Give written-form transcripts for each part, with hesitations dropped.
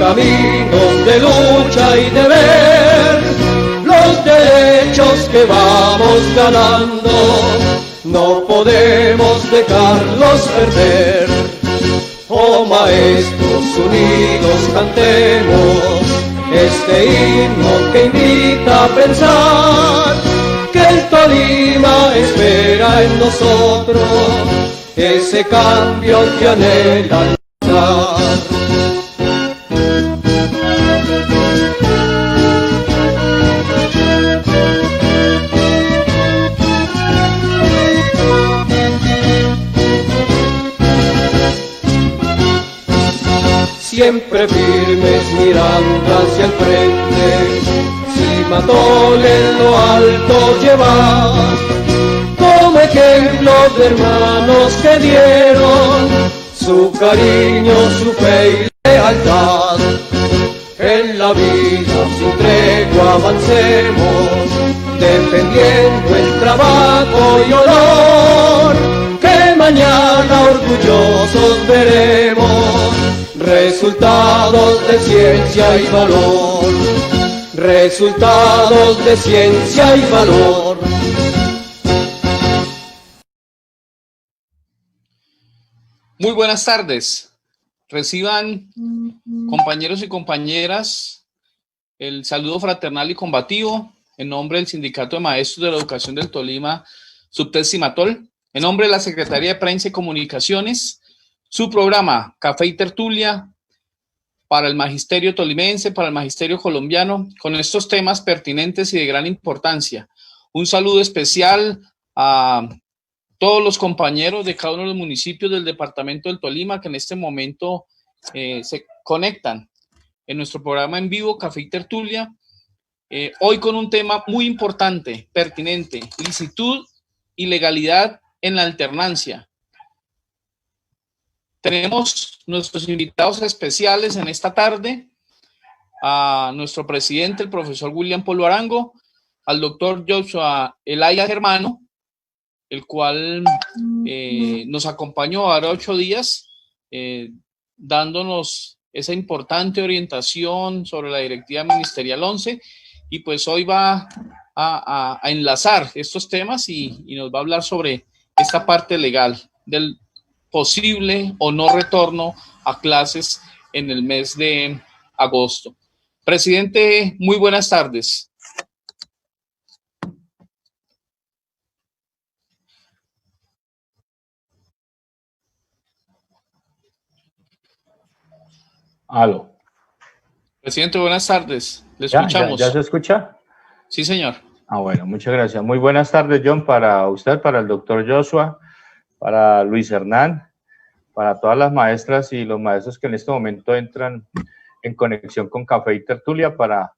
caminos de lucha y deber, los derechos que vamos ganando, no podemos dejarlos perder. Oh maestros unidos cantemos este himno que invita a pensar que el Tolima espera en nosotros ese cambio que anhela luchar. Siempre firmes mirando hacia el frente, Cimatol en lo alto llevar, como ejemplo de hermanos que dieron su cariño, su fe y lealtad. En la vida sin tregua avancemos, defendiendo el trabajo y honor, que mañana orgullosos veremos resultados de ciencia y valor, resultados de ciencia y valor. Muy buenas tardes. Reciban, compañeros y compañeras, el saludo fraternal y combativo en nombre del Sindicato de Maestros de la Educación del Tolima, Subtel Cimatol, en nombre de la Secretaría de Prensa y Comunicaciones, su programa Café y Tertulia para el magisterio tolimense, para el magisterio colombiano, con estos temas pertinentes y de gran importancia. Un saludo especial a todos los compañeros de cada uno de los municipios del departamento del Tolima que en este momento se conectan en nuestro programa en vivo Café y Tertulia, hoy con un tema muy importante, pertinente: licitud y legalidad en la alternancia. Tenemos nuestros invitados especiales en esta tarde, a nuestro presidente, el profesor William Polo Arango, al doctor Joshua Elaya Germano, el cual nos acompañó ahora 8 días, dándonos esa importante orientación sobre la Directiva Ministerial 11, y pues hoy va a enlazar estos temas y nos va a hablar sobre esta parte legal del posible o no retorno a clases en el mes de agosto. Presidente, muy buenas tardes. Aló. Presidente, buenas tardes. Le escuchamos. ¿Ya se escucha? Sí, señor. Bueno, muchas gracias. Muy buenas tardes, John, para usted, para el doctor Joshua, para Luis Hernán, para todas las maestras y los maestros que en este momento entran en conexión con Café y Tertulia para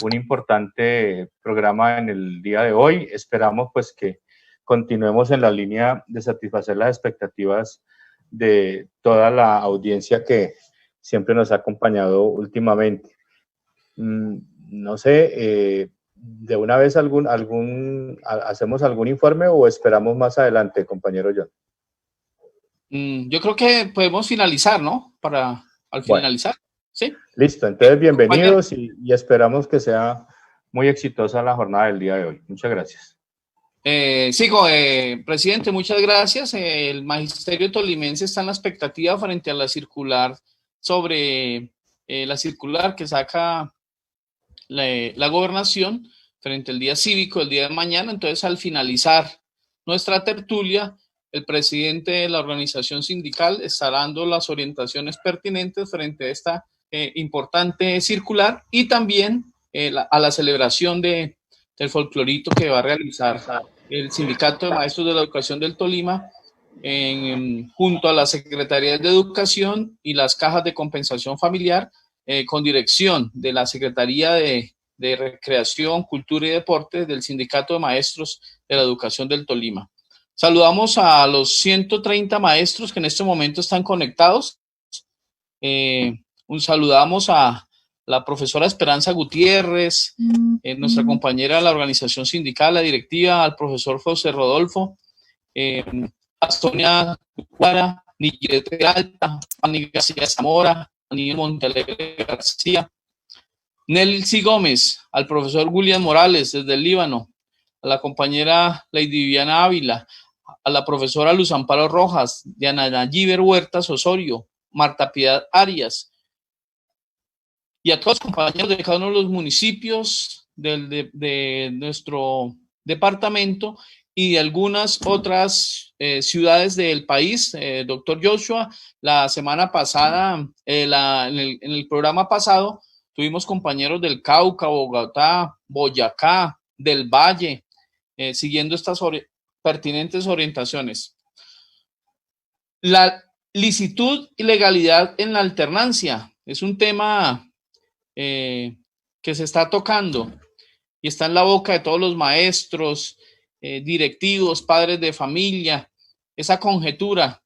un importante programa en el día de hoy. Esperamos pues que continuemos en la línea de satisfacer las expectativas de toda la audiencia que siempre nos ha acompañado últimamente. No sé, de una vez hacemos algún informe o esperamos más adelante, compañero John. Yo creo que podemos finalizar, ¿no? Para al finalizar. Bueno, ¿sí? Listo, entonces bienvenidos y esperamos que sea muy exitosa la jornada del día de hoy. Muchas gracias. Presidente, muchas gracias. El magisterio tolimense está en la expectativa frente a la circular sobre la circular que saca la gobernación frente al día cívico, el día de mañana. Entonces, al finalizar nuestra tertulia, el presidente de la organización sindical estará dando las orientaciones pertinentes frente a esta importante circular y también a la celebración del folclorito que va a realizar el Sindicato de Maestros de la Educación del Tolima junto a las Secretarías de Educación y las cajas de compensación familiar con dirección de la Secretaría de Recreación, Cultura y Deportes del Sindicato de Maestros de la Educación del Tolima. Saludamos a los 130 maestros que en este momento están conectados. Saludamos a la profesora Esperanza Gutiérrez, nuestra compañera de la organización sindical, la directiva, al profesor José Rodolfo, a Sonia Cuara, Nillete Alta, Fanny García Zamora, Daniel Montalegre García, Nelcy Gómez, al profesor William Morales desde el Líbano, a la compañera Lady Viviana Ávila, a la profesora Luz Amparo Rojas, Diana Nayiber Huertas Osorio, Marta Piedad Arias, y a todos los compañeros de cada uno de los municipios de nuestro departamento y de algunas otras ciudades del país. Doctor Joshua, la semana pasada, en el programa pasado, tuvimos compañeros del Cauca, Bogotá, Boyacá, del Valle, siguiendo estas pertinentes orientaciones. La licitud y legalidad en la alternancia es un tema que se está tocando y está en la boca de todos los maestros, directivos, padres de familia, esa conjetura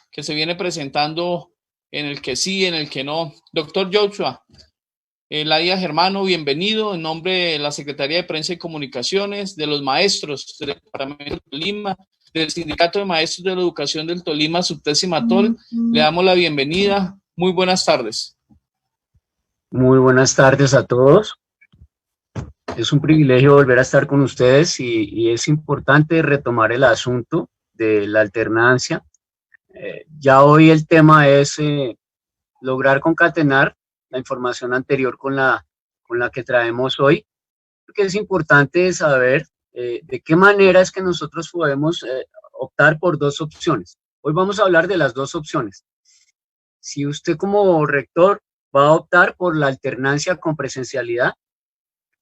que se viene presentando en el que sí, en el que no. Doctor Joshua, Ladia Germano, bienvenido en nombre de la Secretaría de Prensa y Comunicaciones, de los maestros del Departamento de Tolima, del Sindicato de Maestros de la Educación del Tolima, Subtésima Tol. Le damos la bienvenida. Muy buenas tardes. Muy buenas tardes a todos. Es un privilegio volver a estar con ustedes y es importante retomar el asunto de la alternancia. Ya hoy el tema es lograr concatenar la información anterior con la que traemos hoy, porque es importante saber de qué manera es que nosotros podemos optar por dos opciones. Hoy vamos a hablar de las dos opciones. Si usted como rector va a optar por la alternancia con presencialidad,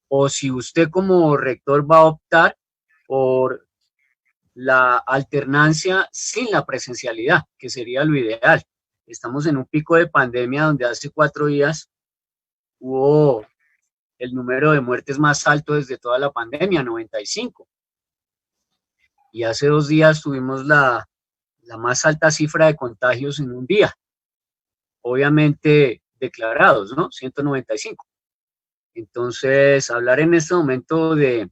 o si usted como rector va a optar por la alternancia sin la presencialidad, que sería lo ideal. Estamos en un pico de pandemia donde hace 4 días hubo el número de muertes más alto desde toda la pandemia, 95. Y hace 2 días tuvimos la más alta cifra de contagios en un día. Obviamente declarados, ¿no? 195. Entonces, hablar en este momento de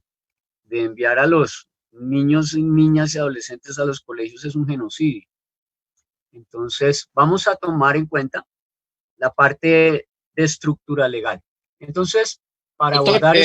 enviar a los niños y niñas y adolescentes a los colegios es un genocidio. Entonces, vamos a tomar en cuenta la parte de estructura legal. Entonces, para abordar...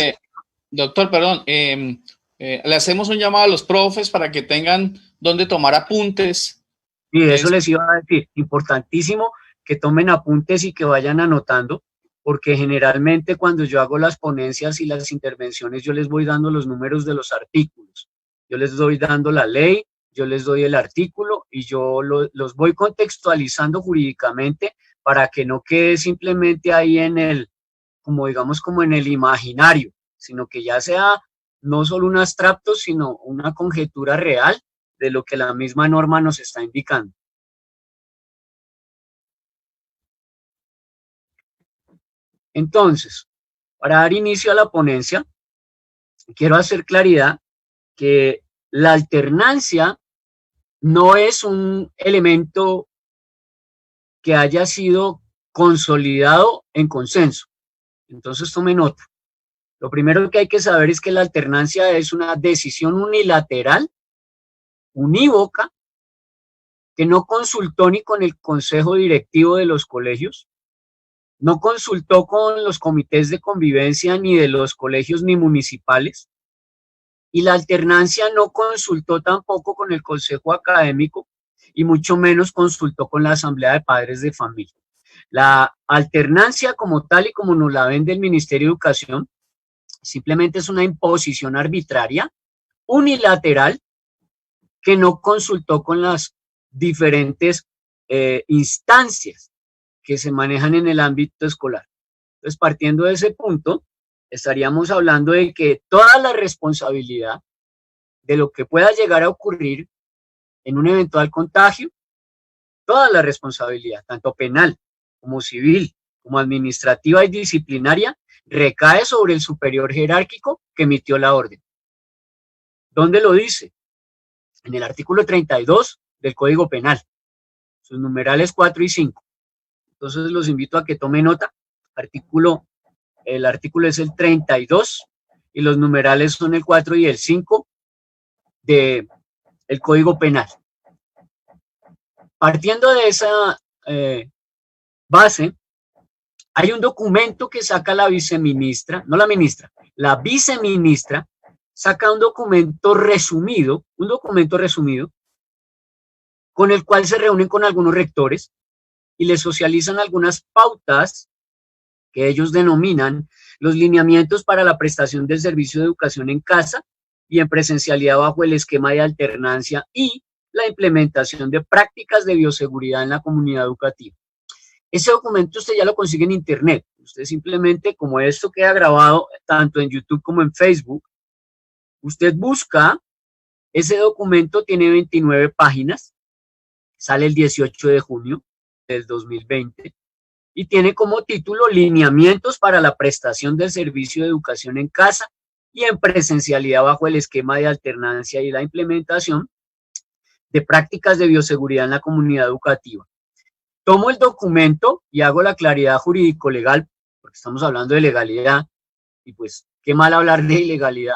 Doctor, perdón, le hacemos un llamado a los profes para que tengan donde tomar apuntes. Y eso les iba a decir, importantísimo que tomen apuntes y que vayan anotando, porque generalmente cuando yo hago las ponencias y las intervenciones, yo les voy dando los números de los artículos, yo les doy dando la ley, yo les doy el artículo y yo los voy contextualizando jurídicamente para que no quede simplemente ahí en el, como digamos, como en el imaginario, sino que ya sea no solo un abstracto, sino una conjetura real de lo que la misma norma nos está indicando. Entonces, para dar inicio a la ponencia, quiero hacer claridad que la alternancia no es un elemento que haya sido consolidado en consenso. Entonces, tome nota. Lo primero que hay que saber es que la alternancia es una decisión unilateral, unívoca, que no consultó ni con el consejo directivo de los colegios, no consultó con los comités de convivencia ni de los colegios ni municipales, y la alternancia no consultó tampoco con el consejo académico y mucho menos consultó con la asamblea de padres de familia. La alternancia como tal y como nos la vende el Ministerio de Educación simplemente es una imposición arbitraria, unilateral, que no consultó con las diferentes instancias que se manejan en el ámbito escolar. Entonces, partiendo de ese punto, estaríamos hablando de que toda la responsabilidad de lo que pueda llegar a ocurrir en un eventual contagio, toda la responsabilidad, tanto penal como civil, como administrativa y disciplinaria, recae sobre el superior jerárquico que emitió la orden. ¿Dónde lo dice? En el artículo 32 del Código Penal, sus numerales 4 y 5. Entonces los invito a que tomen nota. El artículo es el 32 y los numerales son el 4 y el 5 del Código Penal. Partiendo de esa base, Hay un documento que saca la viceministra, no la ministra, la viceministra saca un documento resumido con el cual se reúnen con algunos rectores y les socializan algunas pautas que ellos denominan los lineamientos para la prestación del servicio de educación en casa y en presencialidad bajo el esquema de alternancia y la implementación de prácticas de bioseguridad en la comunidad educativa. Ese documento usted ya lo consigue en internet. Usted simplemente, como esto queda grabado tanto en YouTube como en Facebook, usted busca ese documento, tiene 29 páginas, sale el 18 de junio del 2020 y tiene como título Lineamientos para la prestación del servicio de educación en casa y en presencialidad bajo el esquema de alternancia y la implementación de prácticas de bioseguridad en la comunidad educativa. Tomo el documento y hago la claridad jurídico-legal, porque estamos hablando de legalidad, y pues, qué mal hablar de ilegalidad.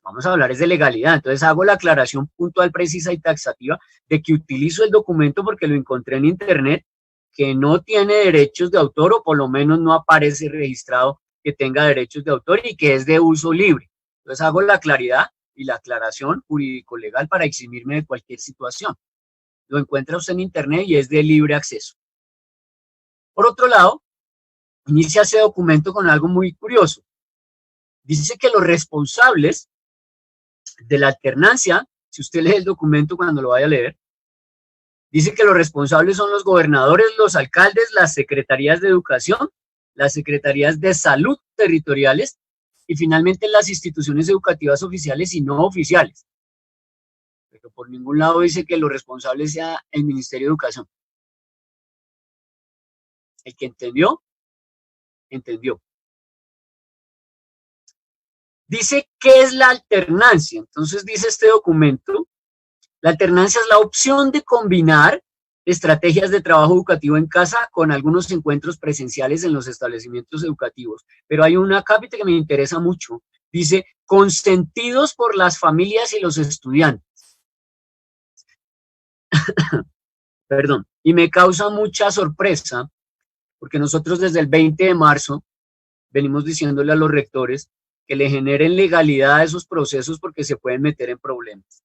Vamos a hablar es de legalidad, entonces hago la aclaración puntual, precisa y taxativa de que utilizo el documento porque lo encontré en internet, que no tiene derechos de autor o por lo menos no aparece registrado que tenga derechos de autor y que es de uso libre. Entonces hago la claridad y la aclaración jurídico-legal para eximirme de cualquier situación. Lo encuentra usted en internet y es de libre acceso. Por otro lado, inicia ese documento con algo muy curioso. Dice que los responsables de la alternancia, si usted lee el documento cuando lo vaya a leer, dice que los responsables son los gobernadores, los alcaldes, las secretarías de educación, las secretarías de salud territoriales y finalmente las instituciones educativas oficiales y no oficiales. Pero por ningún lado dice que los responsables sea el Ministerio de Educación. El que entendió, entendió. Dice, ¿qué es la alternancia? Entonces dice este documento, la alternancia es la opción de combinar estrategias de trabajo educativo en casa con algunos encuentros presenciales en los establecimientos educativos. Pero hay una cápita que me interesa mucho. Dice, consentidos por las familias y los estudiantes. Perdón. Y me causa mucha sorpresa porque nosotros desde el 20 de marzo venimos diciéndole a los rectores que le generen legalidad a esos procesos porque se pueden meter en problemas.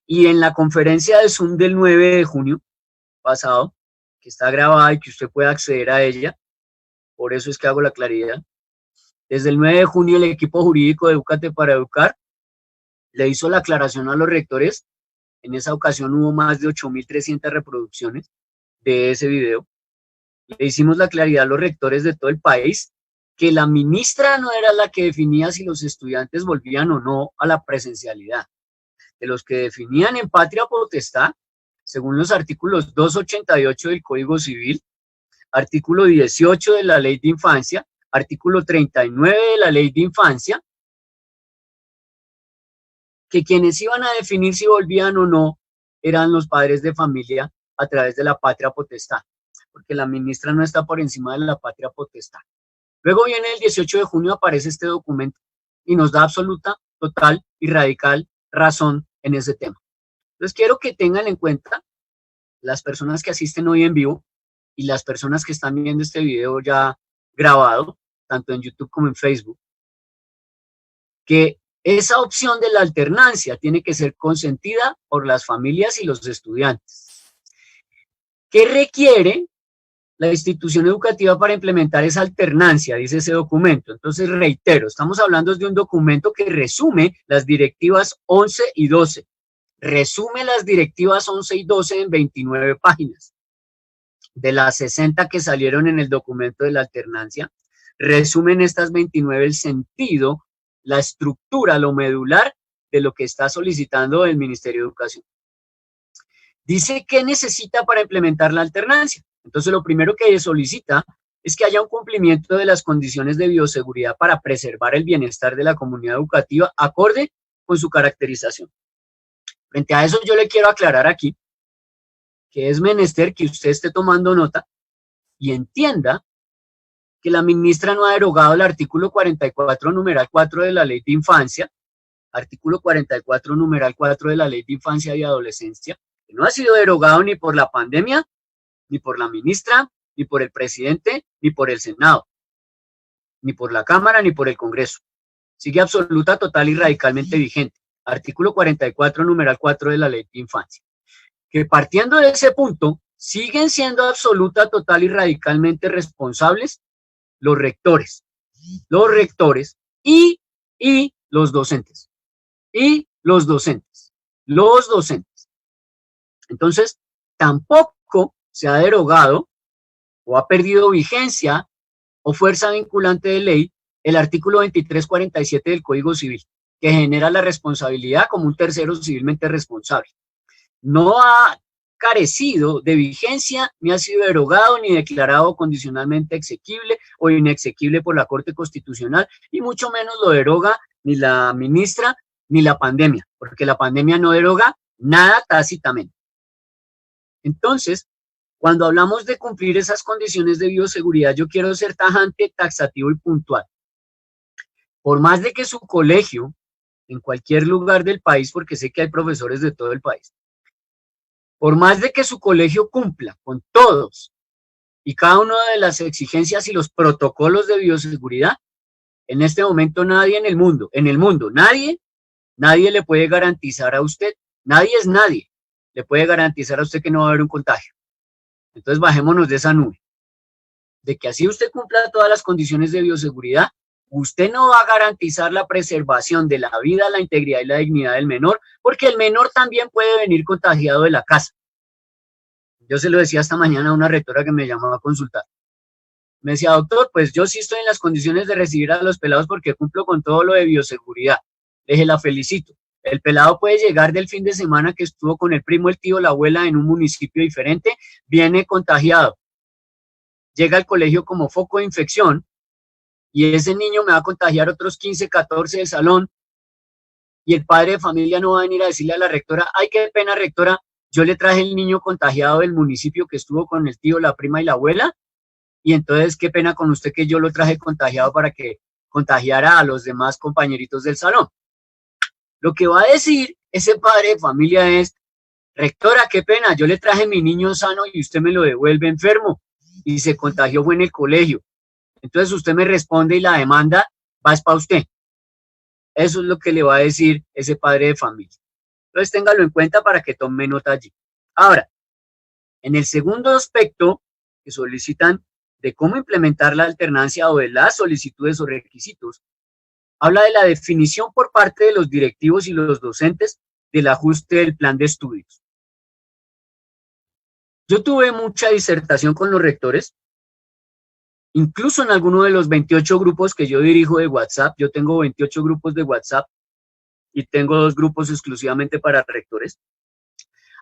Y en la conferencia de Zoom del 9 de junio pasado, que está grabada y que usted puede acceder a ella, por eso es que hago la claridad, desde el 9 de junio el equipo jurídico de Educate para Educar le hizo la aclaración a los rectores. En esa ocasión hubo más de 8.300 reproducciones de ese video. Le hicimos la claridad a los rectores de todo el país que la ministra no era la que definía si los estudiantes volvían o no a la presencialidad. De los que definían en patria potestad, según los artículos 288 del Código Civil, artículo 18 de la Ley de Infancia, artículo 39 de la Ley de Infancia, que quienes iban a definir si volvían o no eran los padres de familia a través de la patria potestad, porque la ministra no está por encima de la patria potestad. Luego viene el 18 de junio, aparece este documento y nos da absoluta, total y radical razón en ese tema. Entonces quiero que tengan en cuenta las personas que asisten hoy en vivo y las personas que están viendo este video ya grabado, tanto en YouTube como en Facebook, que esa opción de la alternancia tiene que ser consentida por las familias y los estudiantes. ¿Qué requiere la institución educativa para implementar esa alternancia? Dice ese documento. Entonces, reitero, estamos hablando de un documento que resume las directivas 11 y 12. Resume las directivas 11 y 12 en 29 páginas. De las 60 que salieron en el documento de la alternancia, resumen estas 29 el sentido, la estructura, lo medular de lo que está solicitando el Ministerio de Educación. Dice qué necesita para implementar la alternancia. Entonces, lo primero que solicita es que haya un cumplimiento de las condiciones de bioseguridad para preservar el bienestar de la comunidad educativa acorde con su caracterización. Frente a eso, yo le quiero aclarar aquí que es menester que usted esté tomando nota y entienda que la ministra no ha derogado el artículo 44, numeral 4 de la Ley de Infancia, artículo 44, numeral 4 de la Ley de Infancia y Adolescencia, que no ha sido derogado ni por la pandemia, ni por la ministra, ni por el presidente, ni por el Senado, ni por la Cámara, ni por el Congreso. Sigue absoluta, total y radicalmente vigente. Artículo 44, numeral 4 de la Ley de Infancia. Que partiendo de ese punto, siguen siendo absoluta, total y radicalmente responsables los rectores y los docentes. Los docentes. Entonces, tampoco se ha derogado o ha perdido vigencia o fuerza vinculante de ley el artículo 2347 del Código Civil, que genera la responsabilidad como un tercero civilmente responsable. No ha carecido de vigencia, ni ha sido derogado, ni declarado condicionalmente exequible o inexequible por la Corte Constitucional, y mucho menos lo deroga ni la ministra ni la pandemia, porque la pandemia no deroga nada tácitamente. Entonces, cuando hablamos de cumplir esas condiciones de bioseguridad, yo quiero ser tajante, taxativo y puntual. Por más de que su colegio, en cualquier lugar del país, porque sé que hay profesores de todo el país, por más de que su colegio cumpla con todos y cada una de las exigencias y los protocolos de bioseguridad, en este momento nadie en el mundo, nadie le puede garantizar a usted, nadie le puede garantizar a usted que no va a haber un contagio. Entonces bajémonos de esa nube, de que así usted cumpla todas las condiciones de bioseguridad, usted no va a garantizar la preservación de la vida, la integridad y la dignidad del menor, porque el menor también puede venir contagiado de la casa. Yo se lo decía esta mañana a una rectora que me llamó a consultar. Me decía, doctor, pues yo sí estoy en las condiciones de recibir a los pelados porque cumplo con todo lo de bioseguridad. Le dije, la felicito. El pelado puede llegar del fin de semana que estuvo con el primo, el tío, la abuela en un municipio diferente, viene contagiado. Llega al colegio como foco de infección y ese niño me va a contagiar otros 15, 14 del salón y el padre de familia no va a venir a decirle a la rectora, ay, qué pena, rectora, yo le traje el niño contagiado del municipio que estuvo con el tío, la prima y la abuela, y entonces qué pena con usted que yo lo traje contagiado para que contagiara a los demás compañeritos del salón. Lo que va a decir ese padre de familia es, rectora, qué pena, yo le traje mi niño sano y usted me lo devuelve enfermo y se contagió fue en el colegio. Entonces usted me responde y la demanda va para usted. Eso es lo que le va a decir ese padre de familia. Entonces téngalo en cuenta para que tome nota allí. Ahora, en el segundo aspecto que solicitan de cómo implementar la alternancia o de las solicitudes o requisitos, habla de la definición por parte de los directivos y los docentes del ajuste del plan de estudios. Yo tuve mucha disertación con los rectores, incluso en alguno de los 28 grupos que yo dirijo de WhatsApp. Yo tengo 28 grupos de WhatsApp y tengo 2 grupos exclusivamente para rectores.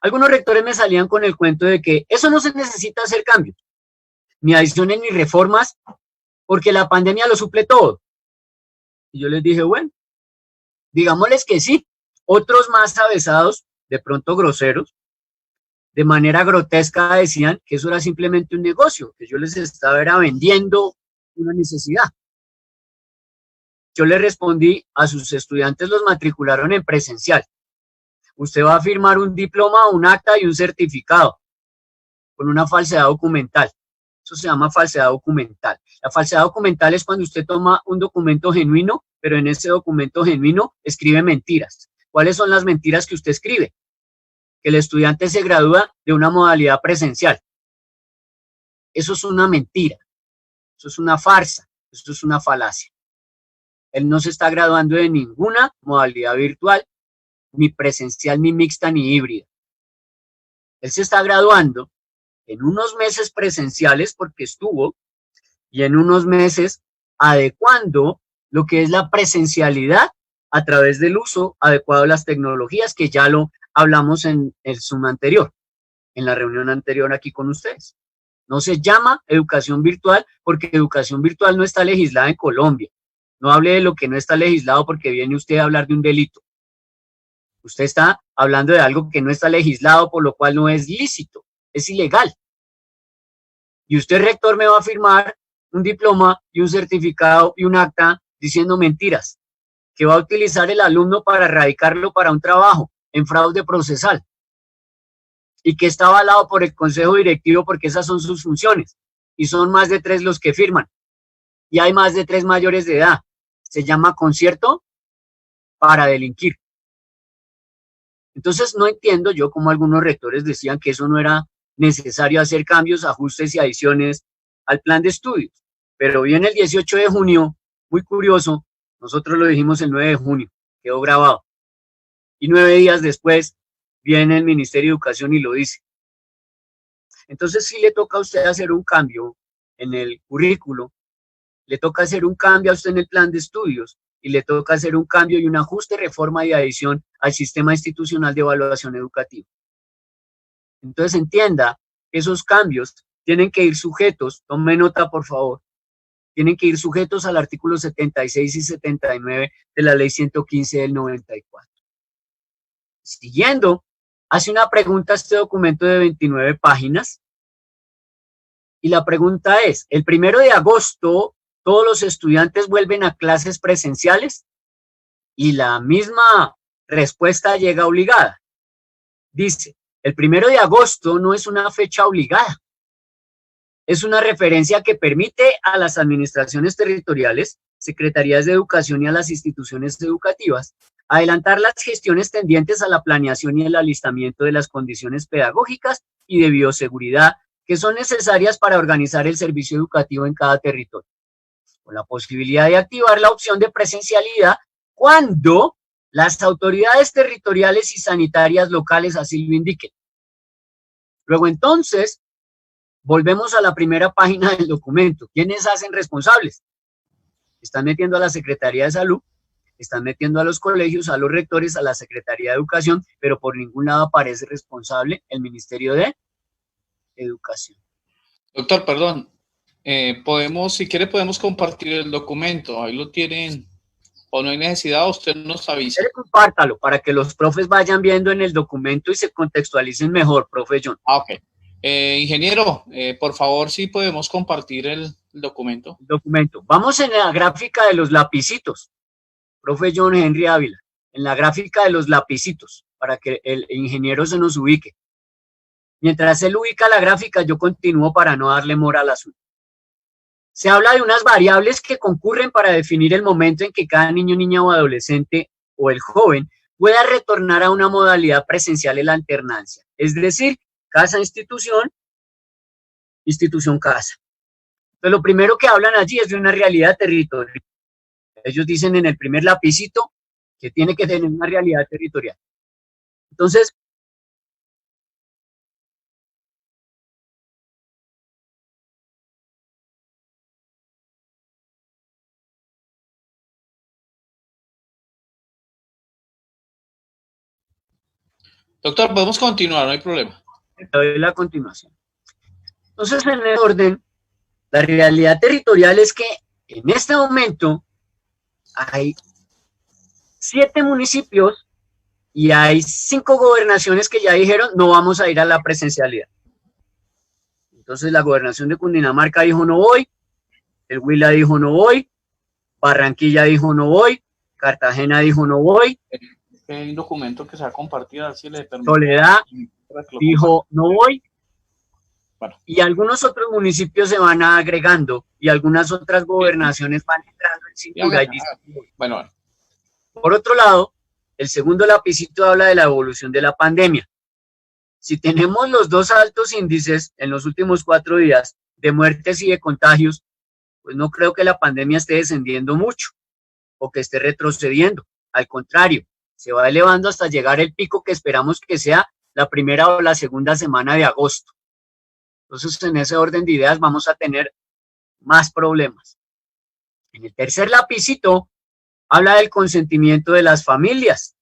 Algunos rectores me salían con el cuento de que eso no se necesita hacer cambios, ni adiciones ni reformas, porque la pandemia lo suple todo. Y yo les dije, bueno, digámosles que sí. Otros más avesados, de pronto groseros, de manera grotesca decían que eso era simplemente un negocio, que yo les estaba vendiendo una necesidad. Yo les respondí, a sus estudiantes los matricularon en presencial. Usted va a firmar un diploma, un acta y un certificado con una falsedad documental. Eso se llama falsedad documental. La falsedad documental es cuando usted toma un documento genuino, pero en ese documento genuino escribe mentiras. ¿Cuáles son las mentiras que usted escribe? Que el estudiante se gradúa de una modalidad presencial. Eso es una mentira. Eso es una farsa. Eso es una falacia. Él no se está graduando de ninguna modalidad virtual, ni presencial, ni mixta, ni híbrida. Él se está graduando en unos meses presenciales porque estuvo, y en unos meses adecuando lo que es la presencialidad a través del uso adecuado de las tecnologías, que ya lo hablamos en el Zoom anterior, en la reunión anterior aquí con ustedes. No se llama educación virtual porque educación virtual no está legislada en Colombia. No hable de lo que no está legislado porque viene usted a hablar de un delito. Usted está hablando de algo que no está legislado, por lo cual no es lícito, es ilegal. Y usted, rector, me va a firmar un diploma y un certificado y un acta diciendo mentiras, que va a utilizar el alumno para erradicarlo para un trabajo en fraude procesal y que está avalado por el consejo directivo porque esas son sus funciones. y son más de 3 los que firman, y hay más de 3 mayores de edad. Se llama concierto para delinquir. Entonces no entiendo yo cómo algunos rectores decían que eso no era necesario hacer cambios, ajustes y adiciones al plan de estudios. Pero bien el 18 de junio, muy curioso, nosotros lo dijimos el 9 de junio, quedó grabado. Y 9 días después viene el Ministerio de Educación y lo dice. Entonces sí le toca a usted hacer un cambio en el currículo, le toca hacer un cambio a usted en el plan de estudios y le toca hacer un cambio y un ajuste, reforma y adición al sistema institucional de evaluación educativa. Entonces entienda que esos cambios tienen que ir sujetos, tome nota por favor, tienen que ir sujetos al artículo 76 y 79 de la ley 115 del 94. Siguiendo, hace una pregunta a este documento de 29 páginas y la pregunta es, ¿el 1 de agosto todos los estudiantes vuelven a clases presenciales? Y la misma respuesta llega obligada. Dice, el 1 de agosto no es una fecha obligada. Es una referencia que permite a las administraciones territoriales, secretarías de educación y a las instituciones educativas adelantar las gestiones tendientes a la planeación y el alistamiento de las condiciones pedagógicas y de bioseguridad que son necesarias para organizar el servicio educativo en cada territorio, con la posibilidad de activar la opción de presencialidad cuando las autoridades territoriales y sanitarias locales así lo indiquen. Luego entonces, volvemos a la primera página del documento. ¿Quiénes hacen responsables? Están metiendo a la Secretaría de Salud, están metiendo a los colegios, a los rectores, a la Secretaría de Educación, pero por ningún lado aparece responsable el Ministerio de Educación. Doctor, perdón, si quiere podemos compartir el documento, ahí lo tienen, o no hay necesidad, usted nos avisa. Compártalo para que los profes vayan viendo en el documento y se contextualicen mejor, profe John. Ok. Ingeniero, por favor, si podemos compartir el documento. Vamos en la gráfica de los lapicitos, profe John Henry Ávila, en la gráfica de los lapicitos, para que el ingeniero se nos ubique. Mientras él ubica la gráfica, yo continúo para no darle mora al asunto. Se habla de unas variables que concurren para definir el momento en que cada niño, niña o adolescente o el joven pueda retornar a una modalidad presencial en la alternancia, es decir, casa-institución, institución-casa. Entonces, lo primero que hablan allí es de una realidad territorial. Ellos dicen en el primer lapicito que tiene que tener una realidad territorial. Entonces, doctor, podemos continuar, no hay problema. doy la continuación. Entonces, en el orden, la realidad territorial es que en este momento hay 7 municipios y hay 5 gobernaciones que ya dijeron no vamos a ir a la presencialidad. Entonces la gobernación de Cundinamarca dijo no voy, el Huila dijo no voy, Barranquilla dijo no voy, Cartagena dijo no voy. Hay un documento que se ha compartido, así le permite. Soledad dijo no voy. Bueno. Y algunos otros municipios se van agregando y algunas otras gobernaciones van entrando en cintura. Bueno. Por otro lado, el segundo lapicito habla de la evolución de la pandemia. Si tenemos los 2 altos índices en los últimos 4 días de muertes y de contagios, pues no creo que la pandemia esté descendiendo mucho o que esté retrocediendo. Al contrario, se va elevando hasta llegar el pico que esperamos que sea la primera o la segunda semana de agosto. Entonces, en ese orden de ideas vamos a tener más problemas. En el tercer lapicito habla del consentimiento de las familias,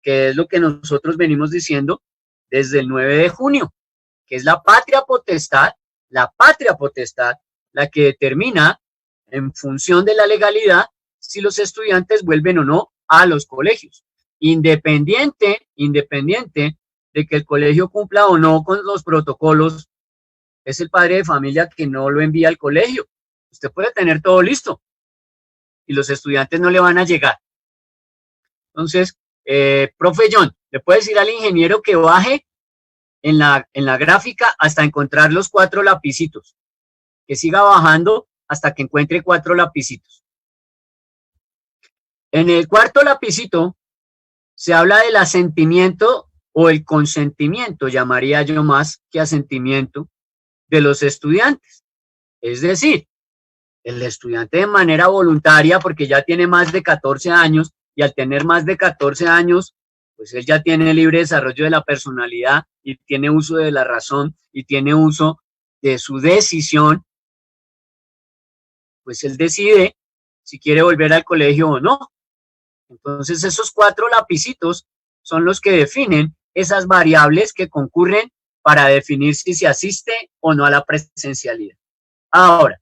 que es lo que nosotros venimos diciendo desde el 9 de junio, que es la patria potestad, la que determina en función de la legalidad si los estudiantes vuelven o no a los colegios, independiente de que el colegio cumpla o no con los protocolos. Es el padre de familia que no lo envía al colegio. Usted puede tener todo listo y los estudiantes no le van a llegar. Entonces, profe John, ¿le puede decir al ingeniero que baje en la gráfica hasta encontrar los 4 lapicitos? que siga bajando hasta que encuentre 4 lapicitos. En el cuarto lapicito se habla del asentimiento o el consentimiento, llamaría yo más que asentimiento, de los estudiantes. Es decir, el estudiante de manera voluntaria, porque ya tiene más de 14 años, y al tener más de 14 años, pues él ya tiene libre desarrollo de la personalidad y tiene uso de la razón y tiene uso de su decisión, pues él decide si quiere volver al colegio o no. Entonces esos 4 lapicitos son los que definen esas variables que concurren para definir si se asiste o no a la presencialidad. Ahora,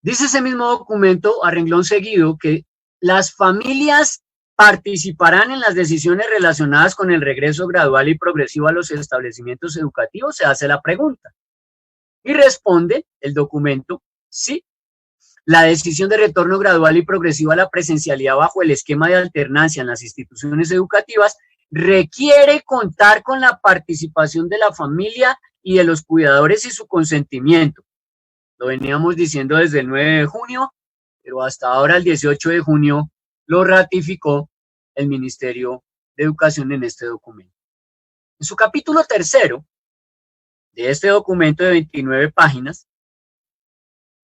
dice ese mismo documento a renglón seguido que las familias participarán en las decisiones relacionadas con el regreso gradual y progresivo a los establecimientos educativos. Se hace la pregunta y responde el documento: sí. La decisión de retorno gradual y progresivo a la presencialidad bajo el esquema de alternancia en las instituciones educativas requiere contar con la participación de la familia y de los cuidadores y su consentimiento. Lo veníamos diciendo desde el 9 de junio, pero hasta ahora el 18 de junio lo ratificó el Ministerio de Educación en este documento. En su capítulo 3 de este documento de 29 páginas,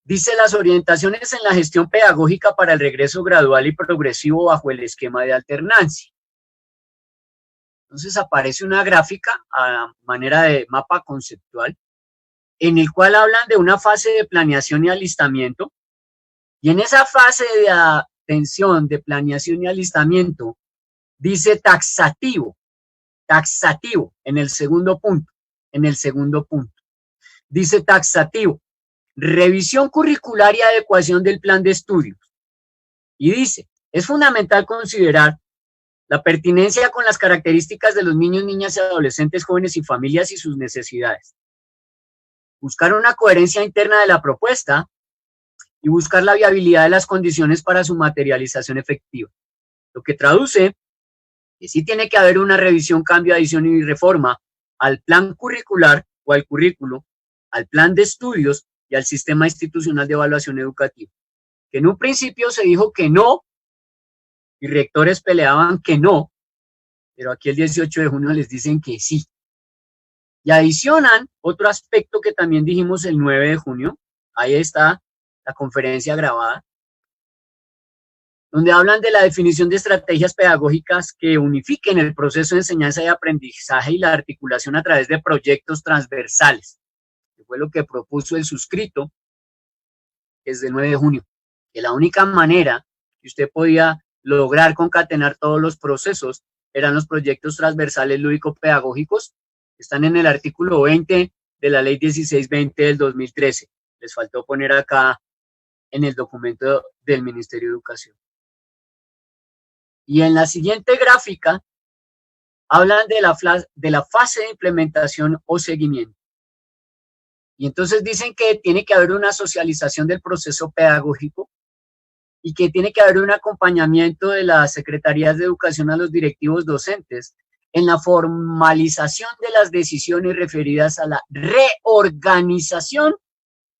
dice las orientaciones en la gestión pedagógica para el regreso gradual y progresivo bajo el esquema de alternancia. Entonces aparece una gráfica a manera de mapa conceptual en el cual hablan de una fase de planeación y alistamiento, y en esa fase de atención, de planeación y alistamiento, dice taxativo, en el segundo punto, dice taxativo, revisión curricular y adecuación del plan de estudios, y dice, es fundamental considerar la pertinencia con las características de los niños, niñas y adolescentes, jóvenes y familias y sus necesidades. Buscar una coherencia interna de la propuesta y buscar la viabilidad de las condiciones para su materialización efectiva. Lo que traduce que sí tiene que haber una revisión, cambio, adición y reforma al plan curricular o al currículo, al plan de estudios y al sistema institucional de evaluación educativa. Que en un principio se dijo que no, y rectores peleaban que no, pero aquí el 18 de junio les dicen que sí. Y adicionan otro aspecto que también dijimos el 9 de junio, ahí está la conferencia grabada, donde hablan de la definición de estrategias pedagógicas que unifiquen el proceso de enseñanza y aprendizaje y la articulación a través de proyectos transversales, que fue lo que propuso el suscrito desde el 9 de junio, que la única manera que usted podía lograr concatenar todos los procesos eran los proyectos transversales lúdico-pedagógicos, que están en el artículo 20 de la ley 1620 del 2013. Les faltó poner acá en el documento del Ministerio de Educación. Y en la siguiente gráfica hablan de la fase de implementación o seguimiento. Y entonces dicen que tiene que haber una socialización del proceso pedagógico y que tiene que haber un acompañamiento de las secretarías de educación a los directivos docentes en la formalización de las decisiones referidas a la reorganización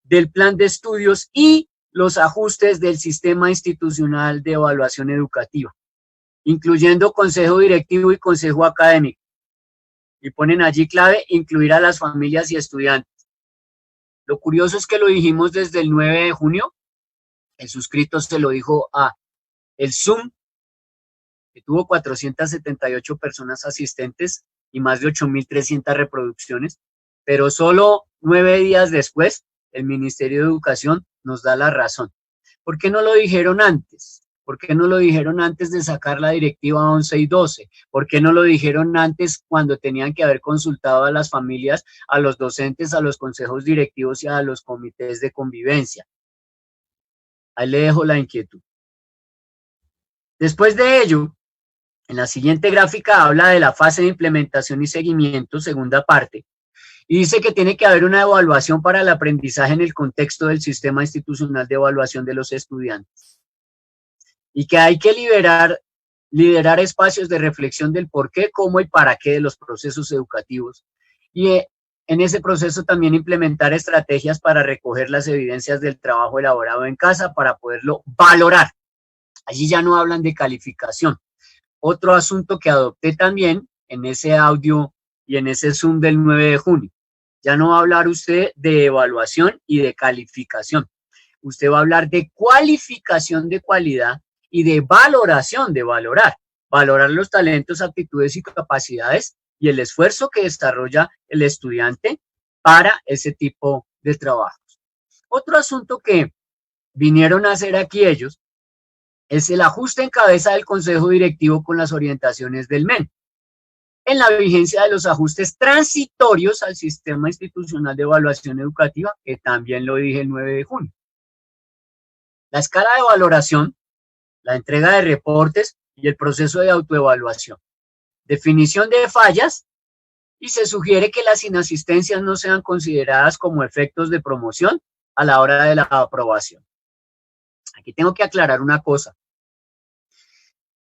del plan de estudios y los ajustes del sistema institucional de evaluación educativa, incluyendo consejo directivo y consejo académico. Y ponen allí clave, incluir a las familias y estudiantes. Lo curioso es que lo dijimos desde el 9 de junio, el suscrito se lo dijo a el Zoom, que tuvo 478 personas asistentes y más de 8.300 reproducciones, pero solo 9 días después, el Ministerio de Educación nos da la razón. ¿Por qué no lo dijeron antes? ¿Por qué no lo dijeron antes de sacar la directiva 11 y 12? ¿Por qué no lo dijeron antes cuando tenían que haber consultado a las familias, a los docentes, a los consejos directivos y a los comités de convivencia? Ahí le dejo la inquietud. Después de ello, en la siguiente gráfica habla de la fase de implementación y seguimiento, segunda parte, y dice que tiene que haber una evaluación para el aprendizaje en el contexto del sistema institucional de evaluación de los estudiantes. Y que hay que liderar espacios de reflexión del por qué, cómo y para qué de los procesos educativos. Y en ese proceso también implementar estrategias para recoger las evidencias del trabajo elaborado en casa para poderlo valorar. Allí ya no hablan de calificación. Otro asunto que adopté también en ese audio y en ese Zoom del 9 de junio. Ya no va a hablar usted de evaluación y de calificación. Usted va a hablar de cualificación de cualidad y de valoración de valorar. Valorar los talentos, aptitudes y capacidades y el esfuerzo que desarrolla el estudiante para ese tipo de trabajos. Otro asunto que vinieron a hacer aquí ellos es el ajuste en cabeza del Consejo Directivo con las orientaciones del MEN, en la vigencia de los ajustes transitorios al Sistema Institucional de Evaluación Educativa, que también lo dije el 9 de junio. La escala de valoración, la entrega de reportes y el proceso de autoevaluación. Definición de fallas, y se sugiere que las inasistencias no sean consideradas como efectos de promoción a la hora de la aprobación. Aquí tengo que aclarar una cosa.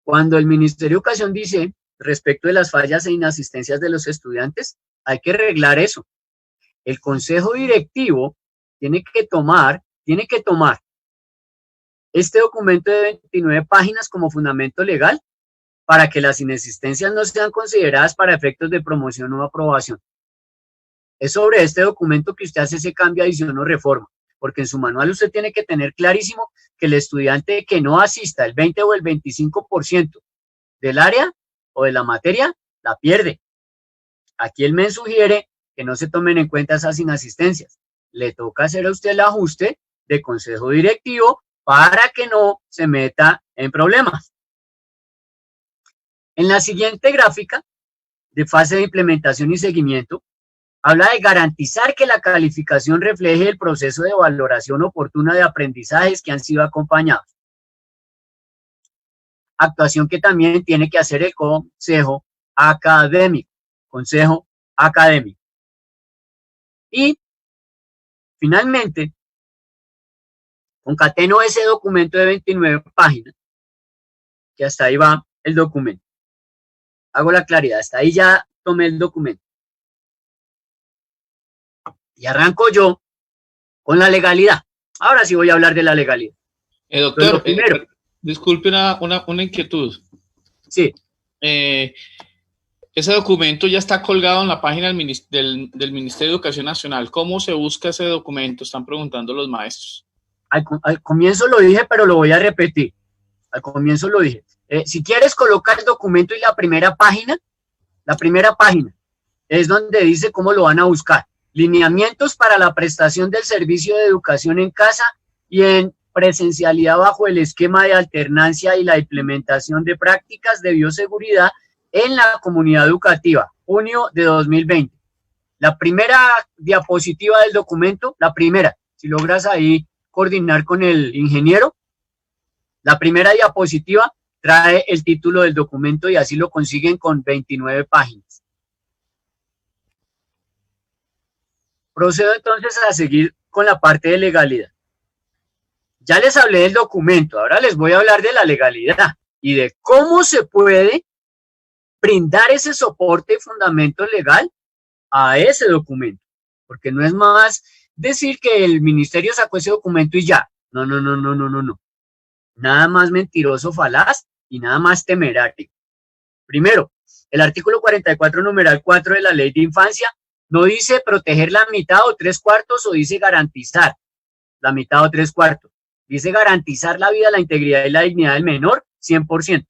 Cuando el Ministerio de Educación dice respecto de las fallas e inasistencias de los estudiantes, hay que arreglar eso. El Consejo Directivo tiene que tomar este documento de 29 páginas como fundamento legal para que las inasistencias no sean consideradas para efectos de promoción o aprobación. Es sobre este documento que usted hace ese cambio, adición o reforma, porque en su manual usted tiene que tener clarísimo que el estudiante que no asista el 20 o el 25% del área o de la materia, la pierde. Aquí el MEN sugiere que no se tomen en cuenta esas inasistencias. Le toca hacer a usted el ajuste de consejo directivo para que no se meta en problemas. En la siguiente gráfica, de fase de implementación y seguimiento, habla de garantizar que la calificación refleje el proceso de valoración oportuna de aprendizajes que han sido acompañados. Actuación que también tiene que hacer el consejo académico. Y, finalmente, concateno ese documento de 29 páginas, que hasta ahí va el documento. Hago la claridad, hasta ahí ya tomé el documento. Y arranco yo con la legalidad. Ahora sí voy a hablar de la legalidad. Doctor, disculpe una inquietud. Sí. Ese documento ya está colgado en la página del Ministerio de Educación Nacional. ¿Cómo se busca ese documento? Están preguntando los maestros. Al comienzo lo dije, pero lo voy a repetir. Al comienzo lo dije. Si quieres colocar el documento y la primera página es donde dice cómo lo van a buscar. Lineamientos para la prestación del servicio de educación en casa y en presencialidad bajo el esquema de alternancia y la implementación de prácticas de bioseguridad en la comunidad educativa, junio de 2020. La primera diapositiva del documento, si logras ahí coordinar con el ingeniero, la primera diapositiva trae el título del documento y así lo consiguen con 29 páginas. Procedo entonces a seguir con la parte de legalidad. Ya les hablé del documento, ahora les voy a hablar de la legalidad y de cómo se puede brindar ese soporte y fundamento legal a ese documento. Porque no es más decir que el ministerio sacó ese documento y ya. No. Nada más mentiroso, falaz y nada más temerario. Primero, el artículo 44, numeral 4 de la Ley de Infancia no dice proteger la mitad o 3/4 o dice garantizar la mitad o 3/4. Dice garantizar la vida, la integridad y la dignidad del menor 100%.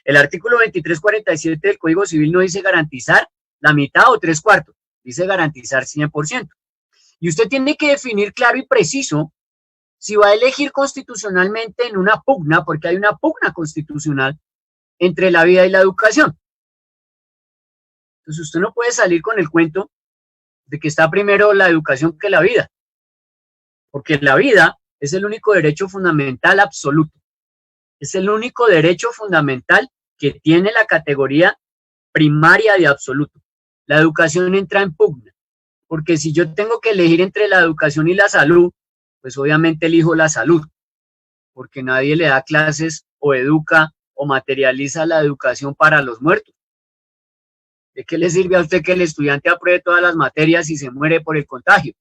El artículo 2347 del Código Civil no dice garantizar la mitad o 3/4, dice garantizar 100%. Y usted tiene que definir claro y preciso si va a elegir constitucionalmente en una pugna, porque hay una pugna constitucional entre la vida y la educación. Entonces usted no puede salir con el cuento de que está primero la educación que la vida, porque la vida es el único derecho fundamental absoluto. Es el único derecho fundamental que tiene la categoría primaria de absoluto. La educación entra en pugna, porque si yo tengo que elegir entre la educación y la salud, pues obviamente elijo la salud, porque nadie le da clases o educa o materializa la educación para los muertos. ¿De qué le sirve a usted que el estudiante apruebe todas las materias y se muere por el contagio?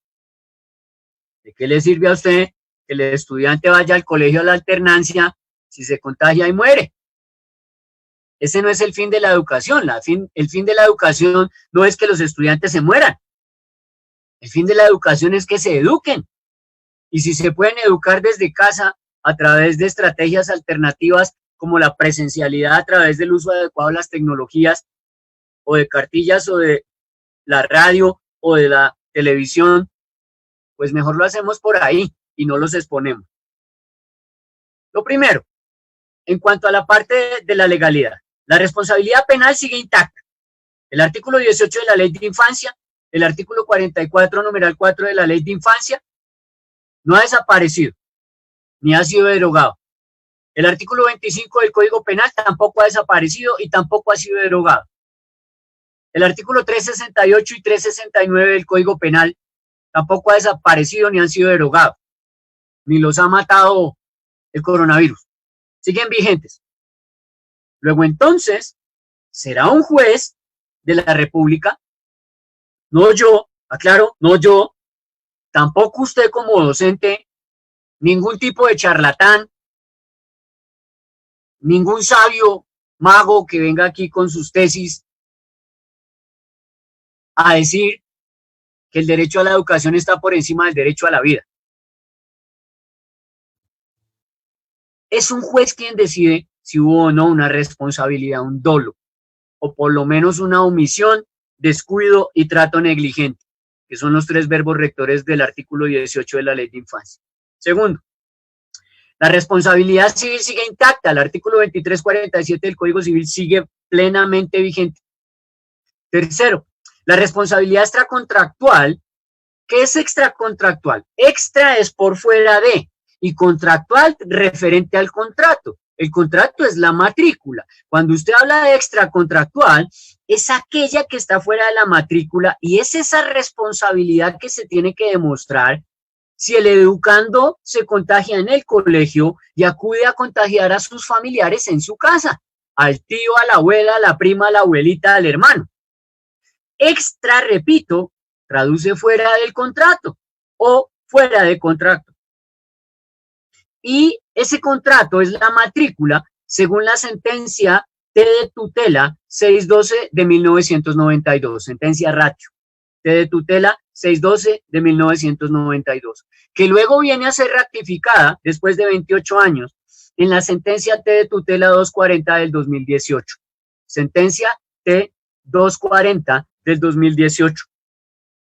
¿De qué le sirve a usted que el estudiante vaya al colegio a la alternancia si se contagia y muere? Ese no es el fin de la educación. El fin de la educación no es que los estudiantes se mueran. El fin de la educación es que se eduquen. Y si se pueden educar desde casa a través de estrategias alternativas como la presencialidad a través del uso adecuado de las tecnologías, o de cartillas, o de la radio, o de la televisión, pues mejor lo hacemos por ahí y no los exponemos. Lo primero, en cuanto a la parte de la legalidad, la responsabilidad penal sigue intacta. El artículo 18 de la Ley de Infancia, el artículo 44, numeral 4 de la Ley de Infancia, no ha desaparecido, ni ha sido derogado. El artículo 25 del Código Penal tampoco ha desaparecido y tampoco ha sido derogado. El artículo 368 y 369 del Código Penal tampoco ha desaparecido ni han sido derogados, ni los ha matado el coronavirus. Siguen vigentes. Luego entonces, será un juez de la República, no yo, aclaro, no yo, tampoco usted como docente, ningún tipo de charlatán, ningún sabio mago que venga aquí con sus tesis a decir que el derecho a la educación está por encima del derecho a la vida. Es un juez quien decide si hubo o no una responsabilidad, un dolo, o por lo menos una omisión, descuido y trato negligente, que son los 3 verbos rectores del artículo 18 de la Ley de Infancia. Segundo, la responsabilidad civil sigue intacta, el artículo 2347 del Código Civil sigue plenamente vigente. Tercero, la responsabilidad extracontractual. ¿Qué es extracontractual? Extra es por fuera de, y contractual referente al contrato. El contrato es la matrícula. Cuando usted habla de extracontractual, es aquella que está fuera de la matrícula y es esa responsabilidad que se tiene que demostrar si el educando se contagia en el colegio y acude a contagiar a sus familiares en su casa, al tío, a la abuela, a la prima, a la abuelita, al hermano. Extra, repito, traduce fuera del contrato o fuera de contrato. Y ese contrato es la matrícula según la sentencia T de tutela 612 de 1992, sentencia ratio. T de tutela 612 de 1992, que luego viene a ser ratificada después de 28 años en la sentencia T de tutela 240 del 2018. Sentencia T 240 del 2018.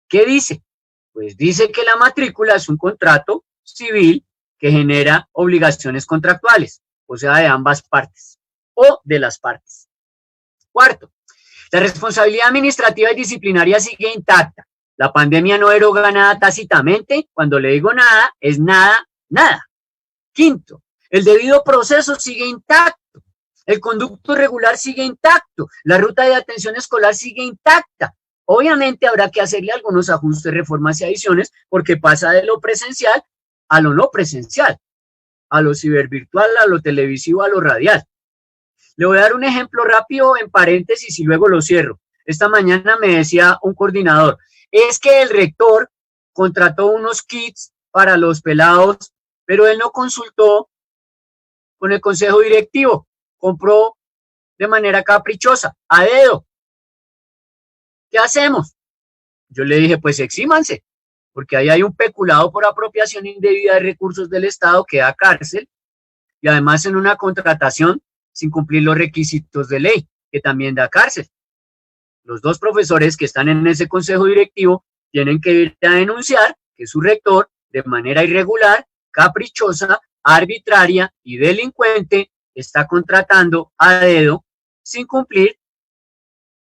¿Qué dice? Pues dice que la matrícula es un contrato civil que genera obligaciones contractuales, o sea, de ambas partes o de las partes. Cuarto, la responsabilidad administrativa y disciplinaria sigue intacta. La pandemia no deroga nada tácitamente. Cuando le digo nada, es nada, nada. Quinto, el debido proceso sigue intacto. El conducto regular sigue intacto. La ruta de atención escolar sigue intacta. Obviamente habrá que hacerle algunos ajustes, reformas y adiciones porque pasa de lo presencial a lo no presencial, a lo cibervirtual, a lo televisivo, a lo radial. Le voy a dar un ejemplo rápido en paréntesis y luego lo cierro. Esta mañana me decía un coordinador, es que el rector contrató unos kits para los pelados, pero él no consultó con el consejo directivo, compró de manera caprichosa, a dedo. ¿Qué hacemos? Yo le dije, pues exímanse, porque ahí hay un peculado por apropiación indebida de recursos del Estado que da cárcel y además en una contratación sin cumplir los requisitos de ley, que también da cárcel. Los 2 profesores que están en ese consejo directivo tienen que ir a denunciar que su rector, de manera irregular, caprichosa, arbitraria y delincuente, está contratando a dedo sin cumplir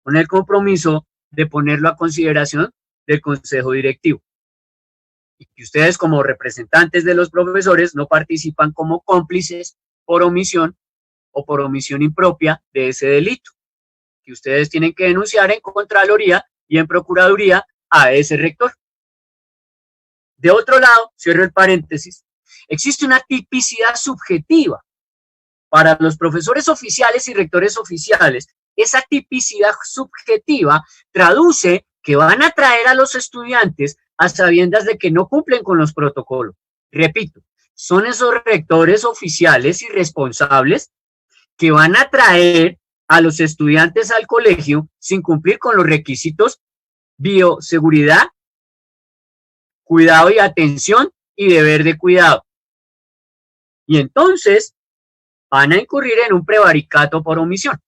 con el compromiso de ponerlo a consideración del consejo directivo. Y que ustedes como representantes de los profesores no participan como cómplices por omisión o por omisión impropia de ese delito, que ustedes tienen que denunciar en Contraloría y en Procuraduría a ese rector. De otro lado, cierro el paréntesis, existe una tipicidad subjetiva para los profesores oficiales y rectores oficiales esa tipicidad subjetiva traduce que van a traer a los estudiantes a sabiendas de que no cumplen con los protocolos. Repito, son esos rectores oficiales y responsables que van a traer a los estudiantes al colegio sin cumplir con los requisitos bioseguridad, cuidado y atención y deber de cuidado. Y entonces van a incurrir en un prevaricato por omisión,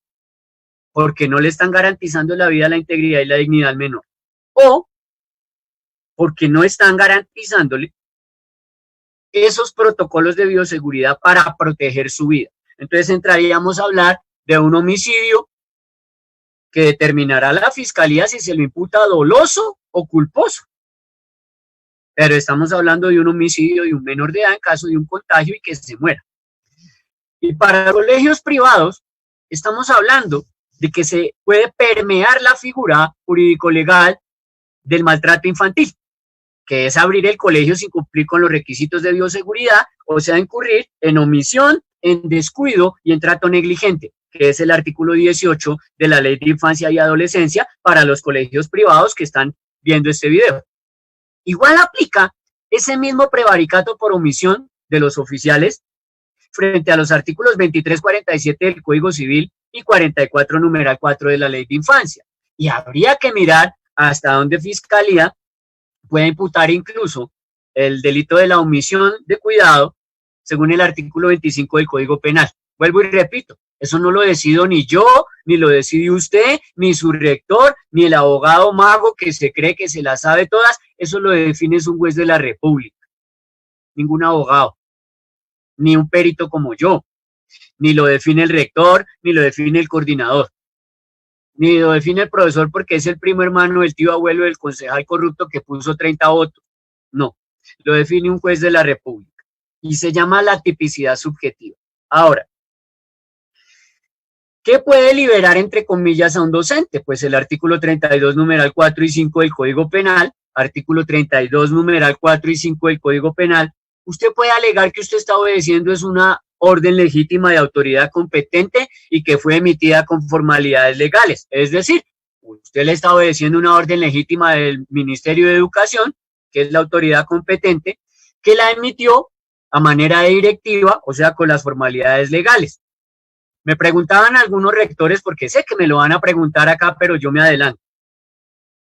porque no le están garantizando la vida, la integridad y la dignidad al menor. O porque no están garantizándole esos protocolos de bioseguridad para proteger su vida. Entonces entraríamos a hablar de un homicidio que determinará la fiscalía si se lo imputa doloso o culposo. Pero estamos hablando de un homicidio de un menor de edad en caso de un contagio y que se muera. Y para colegios privados, estamos hablando de que se puede permear la figura jurídico-legal del maltrato infantil, que es abrir el colegio sin cumplir con los requisitos de bioseguridad, o sea, incurrir en omisión, en descuido y en trato negligente, que es el artículo 18 de la Ley de Infancia y Adolescencia para los colegios privados que están viendo este video. Igual aplica ese mismo prevaricato por omisión de los oficiales frente a los artículos 23, 47 del Código Civil y 44, numeral 4 de la Ley de Infancia. Y habría que mirar hasta dónde Fiscalía puede imputar incluso el delito de la omisión de cuidado según el artículo 25 del Código Penal. Vuelvo y repito, eso no lo decido ni yo, ni lo decide usted, ni su rector, ni el abogado mago que se cree que se las sabe todas. Eso lo define un juez de la República. Ningún abogado, ni un perito como yo, ni lo define el rector, ni lo define el coordinador, ni lo define el profesor porque es el primo hermano del tío abuelo del concejal corrupto que puso 30 votos. No, lo define un juez de la República y se llama la tipicidad subjetiva. Ahora, ¿qué puede liberar entre comillas a un docente? Pues el artículo 32, numeral 4 y 5 del Código Penal, artículo 32, numeral 4 y 5 del Código Penal, usted puede alegar que usted está obedeciendo es una orden legítima de autoridad competente y que fue emitida con formalidades legales. Es decir, usted le está obedeciendo una orden legítima del Ministerio de Educación, que es la autoridad competente, que la emitió a manera de directiva, o sea, con las formalidades legales. Me preguntaban algunos rectores, porque sé que me lo van a preguntar acá, pero yo me adelanto,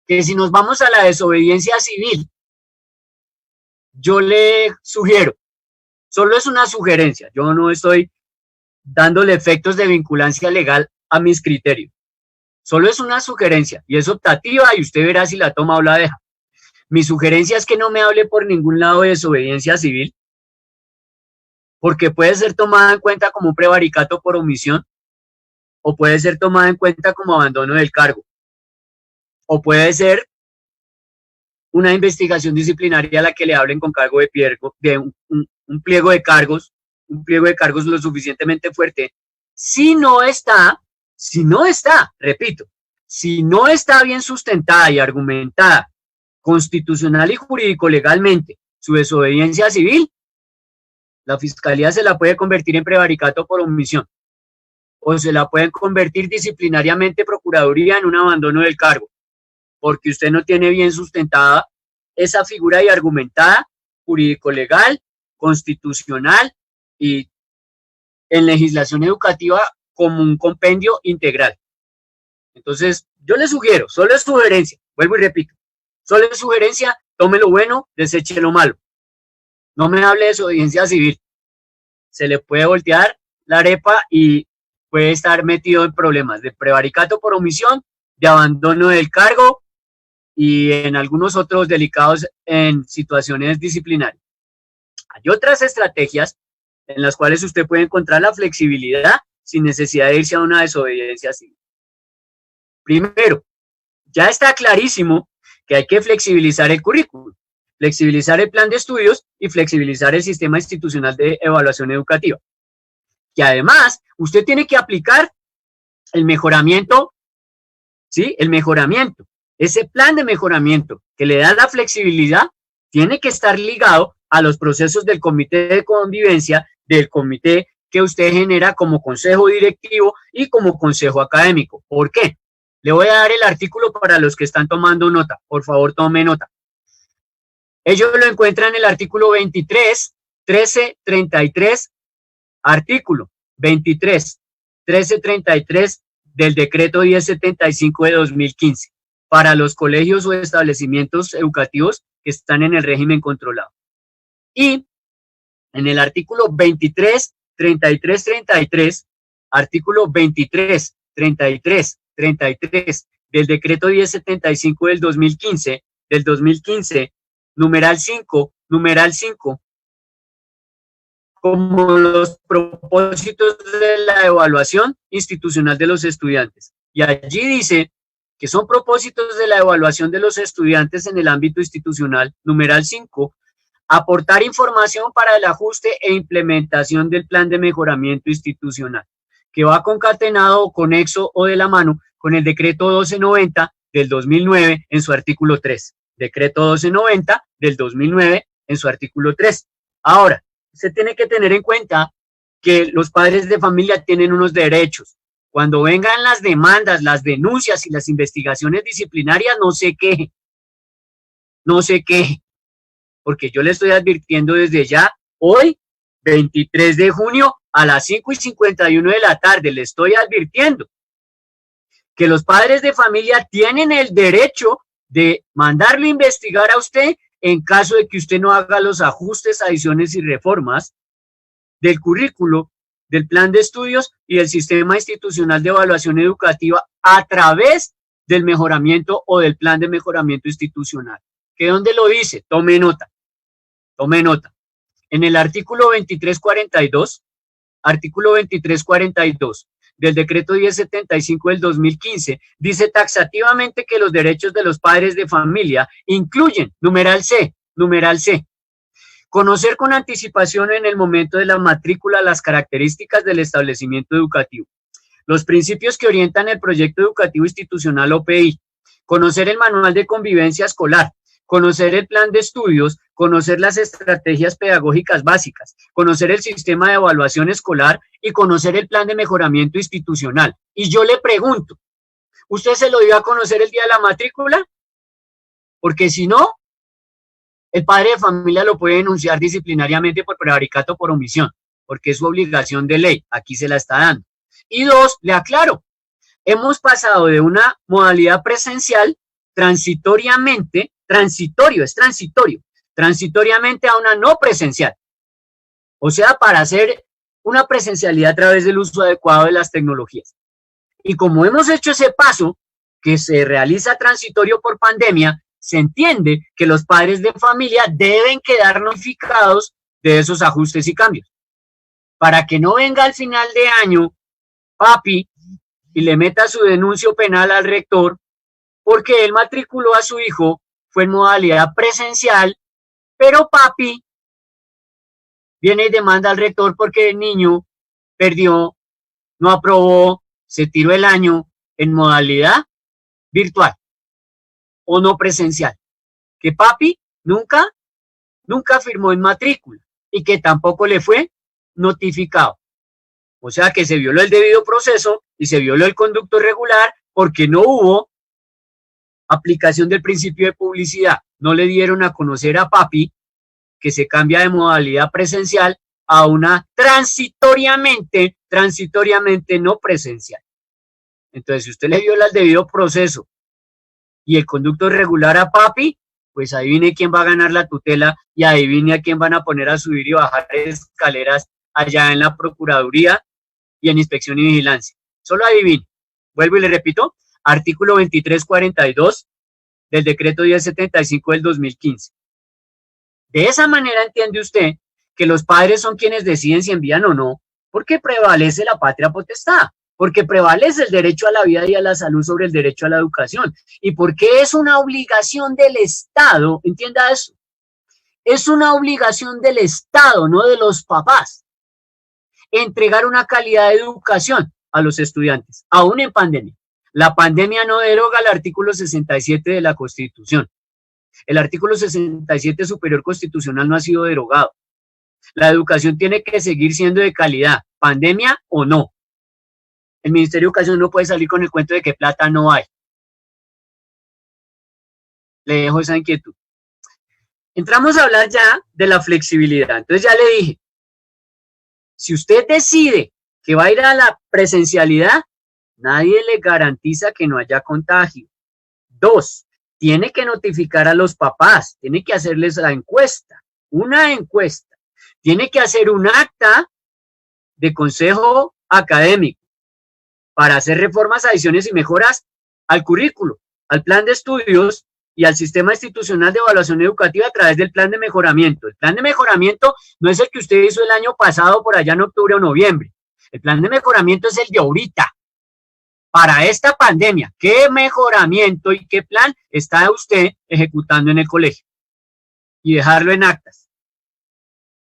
que si nos vamos a la desobediencia civil, yo le sugiero, solo es una sugerencia, yo no estoy dándole efectos de vinculancia legal a mis criterios, solo es una sugerencia y es optativa y usted verá si la toma o la deja. Mi sugerencia es que no me hable por ningún lado de desobediencia civil, porque puede ser tomada en cuenta como un prevaricato por omisión, o puede ser tomada en cuenta como abandono del cargo, o puede ser una investigación disciplinaria a la que le hablen con cargo de un pliego de cargos, lo suficientemente fuerte. Si no está, repito, si no está bien sustentada y argumentada constitucional y jurídico legalmente su desobediencia civil, la Fiscalía se la puede convertir en prevaricato por omisión o se la pueden convertir disciplinariamente Procuraduría en un abandono del cargo, porque usted no tiene bien sustentada esa figura y argumentada jurídico-legal, constitucional y en legislación educativa como un compendio integral. Entonces, yo le sugiero, solo es sugerencia, vuelvo y repito, solo es sugerencia, tome lo bueno, deseche lo malo. No me hable de desobediencia civil. Se le puede voltear la arepa y puede estar metido en problemas de prevaricato por omisión, de abandono del cargo y en algunos otros delicados en situaciones disciplinarias. Hay otras estrategias en las cuales usted puede encontrar la flexibilidad sin necesidad de irse a una desobediencia civil. Primero, ya está clarísimo que hay que flexibilizar el currículum, flexibilizar el plan de estudios y flexibilizar el sistema institucional de evaluación educativa. Y además, usted tiene que aplicar el mejoramiento, ¿sí? El mejoramiento. Ese plan de mejoramiento que le da la flexibilidad tiene que estar ligado a los procesos del comité de convivencia, del comité que usted genera como consejo directivo y como consejo académico. ¿Por qué? Le voy a dar el artículo para los que están tomando nota. Por favor, tome nota. Ellos lo encuentran en el artículo 23, 13, 33, artículo 23, 13, 33 del decreto 1075 de 2015 para los colegios o establecimientos educativos que están en el régimen controlado. Y en el artículo 23, 33, 33, artículo 23, 33, 33 del decreto 1075 del 2015, numeral 5, como los propósitos de la evaluación institucional de los estudiantes. Y allí dice que son propósitos de la evaluación de los estudiantes en el ámbito institucional, numeral 5, aportar información para el ajuste e implementación del plan de mejoramiento institucional, que va concatenado o conexo o de la mano con el decreto 1290 del 2009 en su artículo 3. Decreto 1290 del 2009 en su artículo 3. Ahora, usted tiene que tener en cuenta que los padres de familia tienen unos derechos. Cuando vengan las demandas, las denuncias y las investigaciones disciplinarias, no se queje. No se queje. Porque yo le estoy advirtiendo desde ya, hoy, 23 de junio, a las 5:51 de la tarde, le estoy advirtiendo que los padres de familia tienen el derecho de mandarlo a investigar a usted en caso de que usted no haga los ajustes, adiciones y reformas del currículo, del plan de estudios y del sistema institucional de evaluación educativa a través del mejoramiento o del plan de mejoramiento institucional. ¿Qué dónde lo dice? Tome nota. Tome nota. En el artículo 2342, del decreto 1075 del 2015, dice taxativamente que los derechos de los padres de familia incluyen, numeral C, conocer con anticipación en el momento de la matrícula las características del establecimiento educativo, los principios que orientan el proyecto educativo institucional OPI, conocer el manual de convivencia escolar, conocer el plan de estudios, conocer las estrategias pedagógicas básicas, conocer el sistema de evaluación escolar y conocer el plan de mejoramiento institucional. Y yo le pregunto, ¿usted se lo dio a conocer el día de la matrícula? Porque si no, el padre de familia lo puede denunciar disciplinariamente por prevaricato por omisión, porque es su obligación de ley, aquí se la está dando. Y dos, le aclaro, hemos pasado de una modalidad presencial transitoriamente a una no presencial. O sea, para hacer una presencialidad a través del uso adecuado de las tecnologías. Y como hemos hecho ese paso, que se realiza transitorio por pandemia, se entiende que los padres de familia deben quedar notificados de esos ajustes y cambios. Para que no venga al final de año, papi, y le meta su denuncio penal al rector, porque él matriculó a su hijo, fue en modalidad presencial, pero papi viene y demanda al rector porque el niño perdió, no aprobó, se tiró el año en modalidad virtual o no presencial. Que papi nunca firmó en matrícula y que tampoco le fue notificado. O sea que se violó el debido proceso y se violó el conducto regular porque no hubo aplicación del principio de publicidad. No le dieron a conocer a papi que se cambia de modalidad presencial a una transitoriamente no presencial. Entonces, si usted le viola el debido proceso y el conducto regular a papi, pues adivine quién va a ganar la tutela y adivine a quién van a poner a subir y bajar escaleras allá en la Procuraduría y en Inspección y Vigilancia. Solo adivine. Vuelvo y le repito, artículo 2342 del decreto 1075 del 2015. De esa manera entiende usted que los padres son quienes deciden si envían o no, porque prevalece la patria potestad, porque prevalece el derecho a la vida y a la salud sobre el derecho a la educación, y porque es una obligación del Estado, entienda eso, es una obligación del Estado, no de los papás, entregar una calidad de educación a los estudiantes, aún en pandemia. La pandemia no deroga el artículo 67 de la Constitución. El artículo 67 superior constitucional no ha sido derogado. La educación tiene que seguir siendo de calidad, pandemia o no. El Ministerio de Educación no puede salir con el cuento de que plata no hay. Le dejo esa inquietud. Entramos a hablar ya de la flexibilidad. Entonces ya le dije, si usted decide que va a ir a la presencialidad, nadie le garantiza que no haya contagio. 2, tiene que notificar a los papás, tiene que hacerles la encuesta, una encuesta. Tiene que hacer un acta de consejo académico para hacer reformas, adiciones y mejoras al currículo, al plan de estudios y al sistema institucional de evaluación educativa a través del plan de mejoramiento. El plan de mejoramiento no es el que usted hizo el año pasado por allá en octubre o noviembre. El plan de mejoramiento es el de ahorita, para esta pandemia. ¿Qué mejoramiento y qué plan está usted ejecutando en el colegio? Y dejarlo en actas.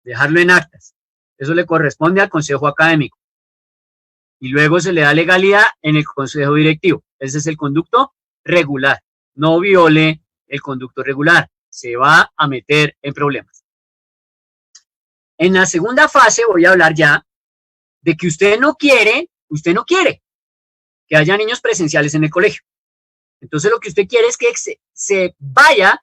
Dejarlo en actas. Eso le corresponde al consejo académico. Y luego se le da legalidad en el consejo directivo. Ese es el conducto regular. No viole el conducto regular. Se va a meter en problemas. En la segunda fase voy a hablar ya de que usted no quiere que haya niños presenciales en el colegio. Entonces lo que usted quiere es que se vaya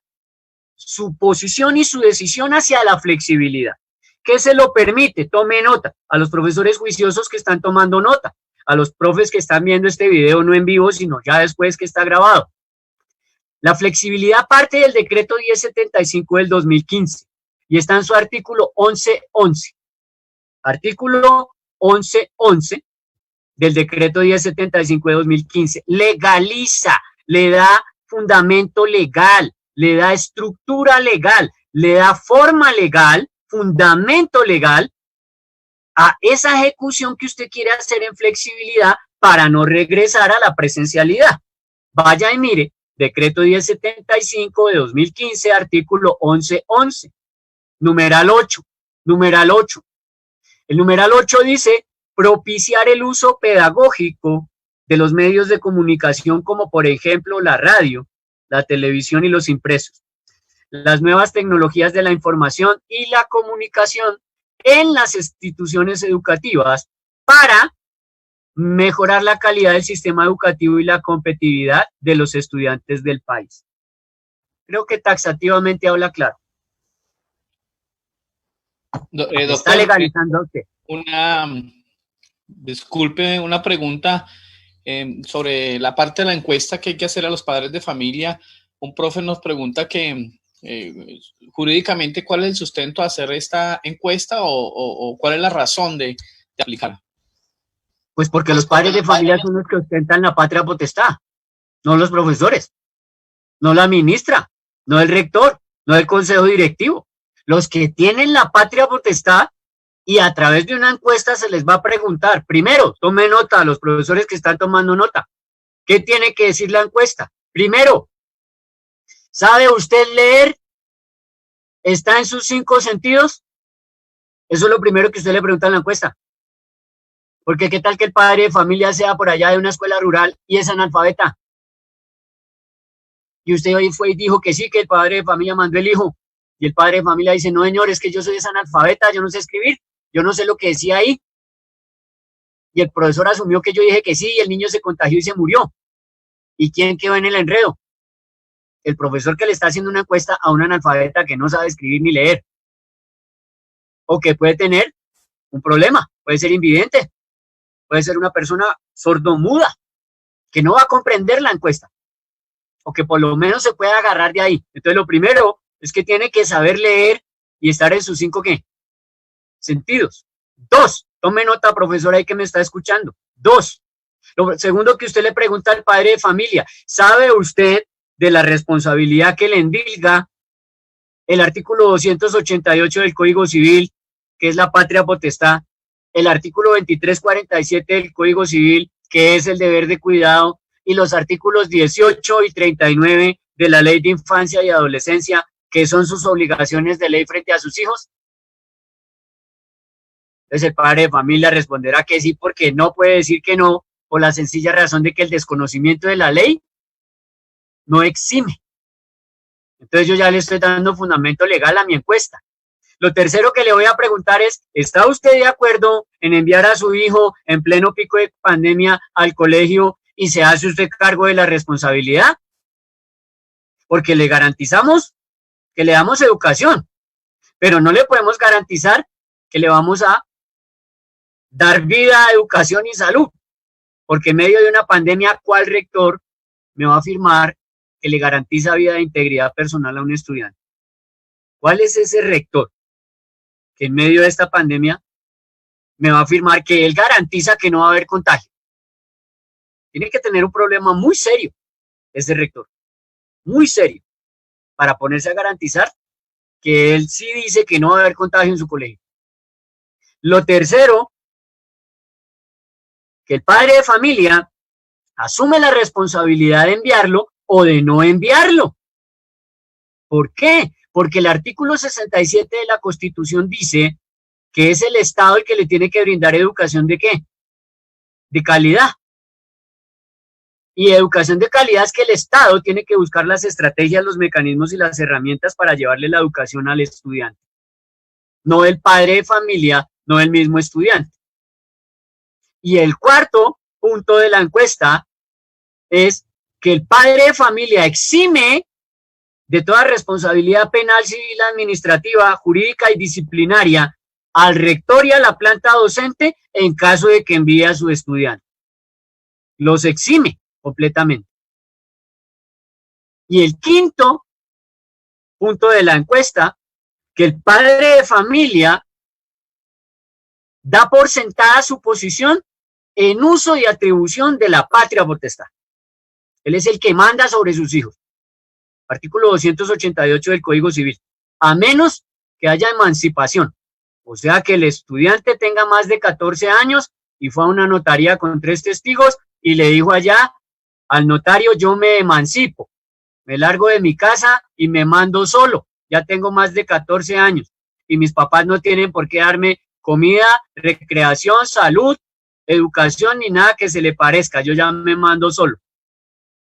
su posición y su decisión hacia la flexibilidad. ¿Qué se lo permite? Tome nota. A los profesores juiciosos que están tomando nota, a los profes que están viendo este video no en vivo, sino ya después que está grabado. La flexibilidad parte del decreto 1075 del 2015 y está en su artículo 1111. Artículo 1111 del decreto 1075 de 2015. Legaliza, le da fundamento legal, le da estructura legal, le da forma legal, fundamento legal a esa ejecución que usted quiere hacer en flexibilidad para no regresar a la presencialidad. Vaya y mire, decreto 1075 de 2015, artículo 1111, numeral 8, numeral 8. El numeral 8 dice, propiciar el uso pedagógico de los medios de comunicación como por ejemplo la radio, la televisión y los impresos, las nuevas tecnologías de la información y la comunicación en las instituciones educativas para mejorar la calidad del sistema educativo y la competitividad de los estudiantes del país. Creo que taxativamente habla claro. Doctor, está legalizando a usted. Disculpe, una pregunta sobre la parte de la encuesta que hay que hacer a los padres de familia. Un profe nos pregunta que jurídicamente cuál es el sustento de hacer esta encuesta o cuál es la razón de aplicarla. Pues porque los padres de familia son los que ostentan la patria potestad, no los profesores, no la ministra, no el rector, no el consejo directivo. Los que tienen la patria potestad y a través de una encuesta se les va a preguntar, primero, tome nota a los profesores que están tomando nota. ¿Qué tiene que decir la encuesta? Primero, ¿sabe usted leer? ¿Está en sus 5 sentidos? Eso es lo primero que usted le pregunta en la encuesta. Porque qué tal que el padre de familia sea por allá de una escuela rural y es analfabeta. Y usted hoy fue y dijo que sí, que el padre de familia mandó el hijo. Y el padre de familia dice, no señor, es que yo soy analfabeta, yo no sé escribir, yo no sé lo que decía ahí. Y el profesor asumió que yo dije que sí y el niño se contagió y se murió. ¿Y quién quedó en el enredo? El profesor que le está haciendo una encuesta a un analfabeta que no sabe escribir ni leer. O que puede tener un problema, puede ser invidente, puede ser una persona sordomuda, que no va a comprender la encuesta. O que por lo menos se pueda agarrar de ahí. Entonces lo primero es que tiene que saber leer y estar en sus 5 ¿qué? Sentidos. 2, tome nota, profesora, ahí que me está escuchando. 2, lo segundo que usted le pregunta al padre de familia, ¿sabe usted de la responsabilidad que le endilga el artículo 288 del Código Civil, que es la patria potestad, el artículo 2347 del Código Civil, que es el deber de cuidado, y los artículos 18 y 39 de la Ley de Infancia y Adolescencia, que son sus obligaciones de ley frente a sus hijos? Entonces el padre de familia responderá que sí, porque no puede decir que no, por la sencilla razón de que el desconocimiento de la ley no exime. Entonces yo ya le estoy dando fundamento legal a mi encuesta. Lo tercero que le voy a preguntar es, ¿está usted de acuerdo en enviar a su hijo en pleno pico de pandemia al colegio y se hace usted cargo de la responsabilidad? Porque le garantizamos que le damos educación, pero no le podemos garantizar que le vamos a dar vida, educación y salud. Porque en medio de una pandemia, ¿cuál rector me va a afirmar que le garantiza vida e integridad personal a un estudiante? ¿Cuál es ese rector que en medio de esta pandemia me va a afirmar que él garantiza que no va a haber contagio? Tiene que tener un problema muy serio ese rector, muy serio, para ponerse a garantizar que él sí dice que no va a haber contagio en su colegio. Lo tercero, que el padre de familia asume la responsabilidad de enviarlo o de no enviarlo. ¿Por qué? Porque el artículo 67 de la Constitución dice que es el Estado el que le tiene que brindar educación ¿de qué? De calidad. Y educación de calidad es que el Estado tiene que buscar las estrategias, los mecanismos y las herramientas para llevarle la educación al estudiante. No el padre de familia, no el mismo estudiante. Y el cuarto punto de la encuesta es que el padre de familia exime de toda responsabilidad penal, civil, administrativa, jurídica y disciplinaria al rector y a la planta docente en caso de que envíe a su estudiante. Los exime completamente. Y el quinto punto de la encuesta, que el padre de familia da por sentada su posición en uso y atribución de la patria potestad. Él es el que manda sobre sus hijos. Artículo 288 del Código Civil. A menos que haya emancipación. O sea, que el estudiante tenga más de 14 años y fue a una notaría con 3 testigos y le dijo allá al notario, yo me emancipo, me largo de mi casa y me mando solo. Ya tengo más de 14 años y mis papás no tienen por qué darme comida, recreación, salud, educación ni nada que se le parezca. Yo ya me mando solo.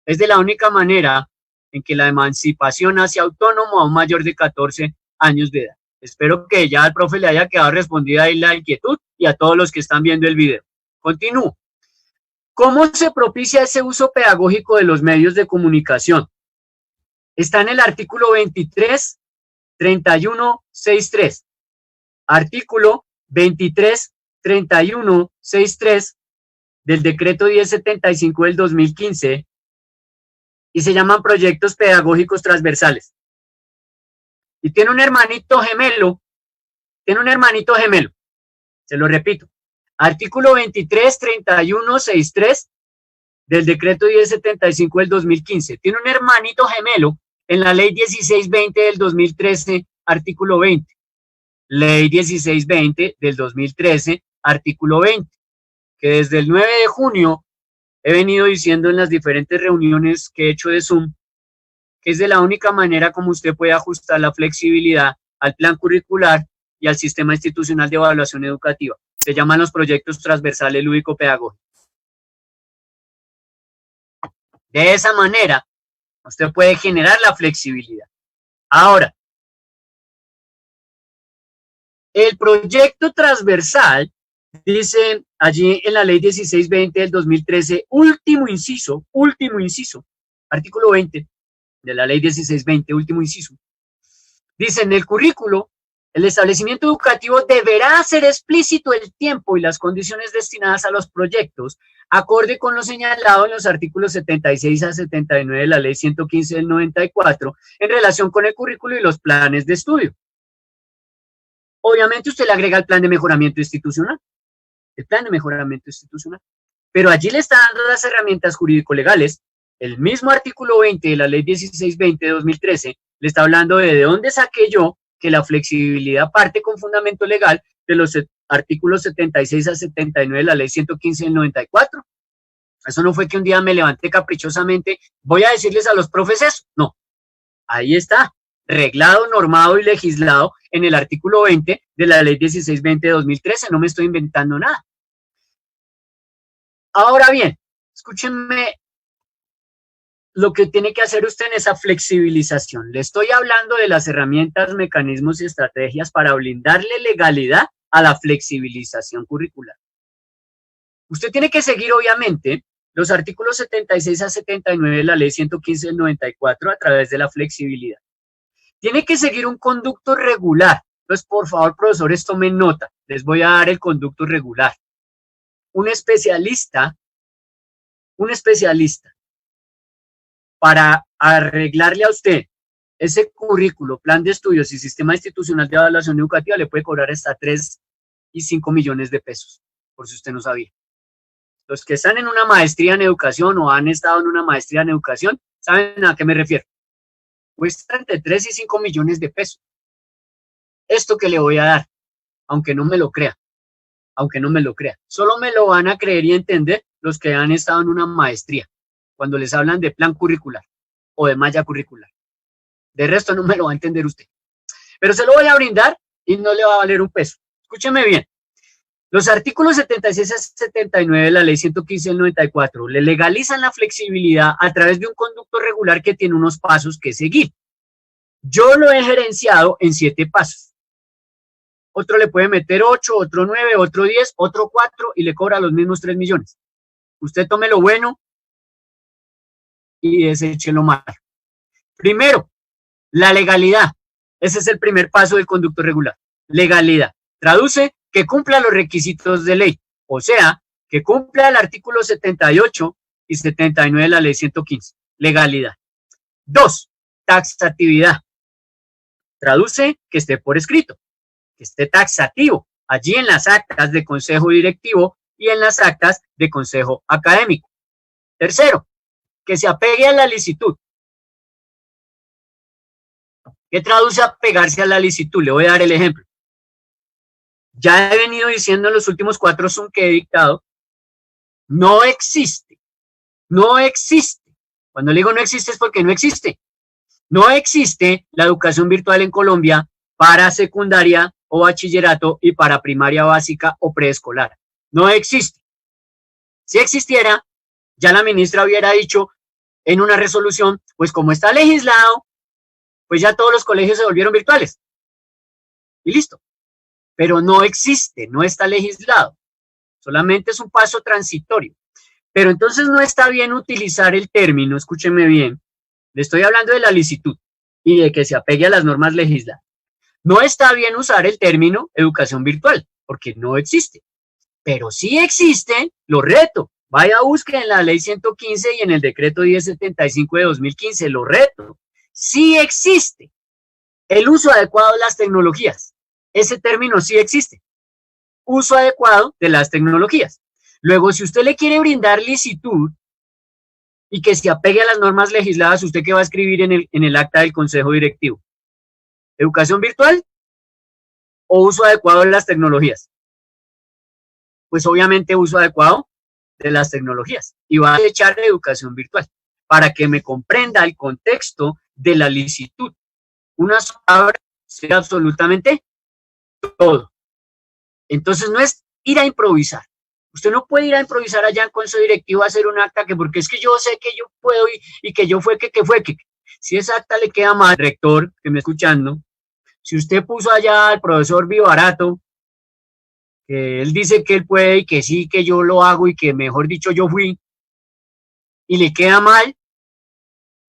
Es de la única manera en que la emancipación hace autónomo a un mayor de 14 años de edad. Espero que ya al profe le haya quedado respondida ahí la inquietud y a todos los que están viendo el video. Continúo. ¿Cómo se propicia ese uso pedagógico de los medios de comunicación? Está en el artículo 23, 31, 63. Artículo 23, 31, 63 del decreto 1075 del 2015 y se llaman proyectos pedagógicos transversales. Y tiene un hermanito gemelo, se lo repito, artículo 23, 31, 63 del decreto 1075 del 2015, tiene un hermanito gemelo en la ley 1620 del 2013, artículo 20, ley 1620 del 2013, artículo 20, que desde el 9 de junio he venido diciendo en las diferentes reuniones que he hecho de Zoom, que es de la única manera como usted puede ajustar la flexibilidad al plan curricular y al sistema institucional de evaluación educativa. Se llaman los proyectos transversales lúdico-pedagógicos. De esa manera, usted puede generar la flexibilidad. Ahora, el proyecto transversal, dice allí en la ley 1620 del 2013, último inciso, artículo 20 de la ley 1620, último inciso, dice en el currículo, el establecimiento educativo deberá hacer explícito el tiempo y las condiciones destinadas a los proyectos, acorde con lo señalado en los artículos 76 a 79 de la ley 115 del 94, en relación con el currículo y los planes de estudio. Obviamente usted le agrega el plan de mejoramiento institucional, pero allí le está dando las herramientas jurídico-legales. El mismo artículo 20 de la ley 1620 de 2013 le está hablando de dónde saqué yo que la flexibilidad parte con fundamento legal de los artículos 76 a 79 de la ley 115 del 94. Eso no fue que un día me levanté caprichosamente, voy a decirles a los profes eso. No, ahí está, reglado, normado y legislado en el artículo 20 de la ley 1620 de 2013, no me estoy inventando nada. Ahora bien, escúchenme lo que tiene que hacer usted en esa flexibilización. Le estoy hablando de las herramientas, mecanismos y estrategias para brindarle legalidad a la flexibilización curricular. Usted tiene que seguir, obviamente, los artículos 76 a 79 de la Ley 115 del 94 a través de la flexibilidad. Tiene que seguir un conducto regular. Entonces, por favor, profesores, tomen nota. Les voy a dar el conducto regular. Un especialista para arreglarle a usted ese currículo, plan de estudios y sistema institucional de evaluación educativa le puede cobrar hasta 3 y 5 millones de pesos, por si usted no sabía. Los que están en una maestría en educación o han estado en una maestría en educación, ¿saben a qué me refiero? Cuesta entre 3 y 5 millones de pesos. Esto que le voy a dar, aunque no me lo crea, solo me lo van a creer y entender los que han estado en una maestría, cuando les hablan de plan curricular o de malla curricular. De resto no me lo va a entender usted. Pero se lo voy a brindar y no le va a valer un peso. Escúcheme bien. Los artículos 76 a 79 de la Ley 115 del 94 le legalizan la flexibilidad a través de un conducto regular que tiene unos pasos que seguir. Yo lo he gerenciado en 7 pasos. Otro le puede meter 8, otro 9, otro 10, otro 4 y le cobra los mismos 3 millones. Usted tome lo bueno y deseche lo malo. Primero, la legalidad. Ese es el primer paso del conducto regular. Legalidad. Traduce que cumpla los requisitos de ley. O sea, que cumpla el artículo 78 y 79 de la Ley 115. Legalidad. 2. Taxatividad. Traduce que esté por escrito, que esté taxativo allí en las actas de consejo directivo y en las actas de consejo académico. Tercero, que se apegue a la licitud. ¿Qué traduce apegarse a la licitud? Le voy a dar el ejemplo. Ya he venido diciendo en los últimos 4 Zoom que he dictado, no existe. Cuando le digo no existe es porque no existe. No existe la educación virtual en Colombia para secundaria o bachillerato y para primaria básica o preescolar. No existe. Si existiera, ya la ministra hubiera dicho en una resolución, pues como está legislado, pues ya todos los colegios se volvieron virtuales. Y listo. Pero no existe, no está legislado. Solamente es un paso transitorio. Pero entonces no está bien utilizar el término, escúcheme bien, le estoy hablando de la licitud y de que se apegue a las normas legisladas. No está bien usar el término educación virtual, porque no existe. Pero sí existe, lo reto. Vaya, busque en la Ley 115 y en el Decreto 1075 de 2015, lo reto. Sí existe el uso adecuado de las tecnologías. Ese término sí existe. Uso adecuado de las tecnologías. Luego, si usted le quiere brindar licitud y que se apegue a las normas legisladas, ¿usted qué va a escribir en el acta del consejo directivo? ¿Educación virtual o uso adecuado de las tecnologías? Pues obviamente uso adecuado de las tecnologías. Y va a echar educación virtual para que me comprenda el contexto de la licitud. Una palabra sea absolutamente todo. Entonces no es ir a improvisar. Usted no puede ir a improvisar allá en consejo directivo a hacer un acta que porque es que yo sé que yo puedo y que yo fue que fue que. Si esa acta le queda mal, rector, que me está escuchando, si usted puso allá al profesor Vivarato, que él dice que él puede y que sí, que yo lo hago y que mejor dicho yo fui, y le queda mal,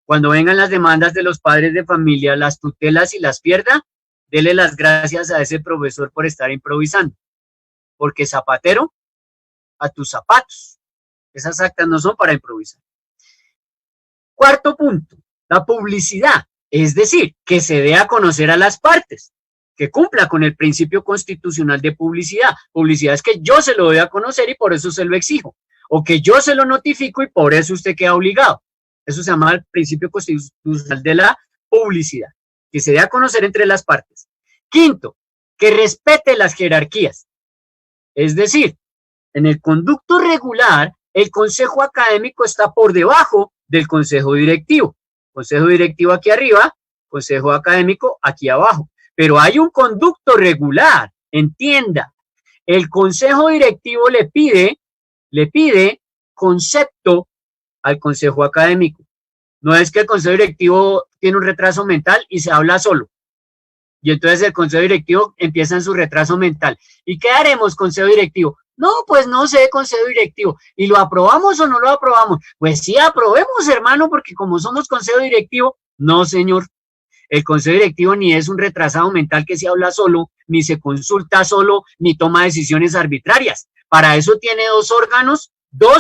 cuando vengan las demandas de los padres de familia, las tutelas y las pierda, dele las gracias a ese profesor por estar improvisando. Porque zapatero, a tus zapatos. Esas actas no son para improvisar. Cuarto punto, la publicidad. Es decir, que se dé a conocer a las partes, que cumpla con el principio constitucional de publicidad. Publicidad es que yo se lo doy a conocer y por eso se lo exijo. O que yo se lo notifico y por eso usted queda obligado. Eso se llama el principio constitucional de la publicidad, que se dé a conocer entre las partes. Quinto, que respete las jerarquías. Es decir, en el conducto regular, el consejo académico está por debajo del consejo directivo. Consejo directivo aquí arriba, consejo académico aquí abajo. Pero hay un conducto regular, entienda. El consejo directivo le pide concepto al consejo académico. No es que el consejo directivo tiene un retraso mental y se habla solo. Y entonces el consejo directivo empieza en su retraso mental. ¿Y qué haremos, consejo directivo? No, pues no sé, consejo directivo. ¿Y lo aprobamos o no lo aprobamos? Pues sí, aprobemos, hermano, porque como somos consejo directivo, no, señor. El consejo directivo ni es un retrasado mental que se habla solo, ni se consulta solo, ni toma decisiones arbitrarias. Para eso tiene dos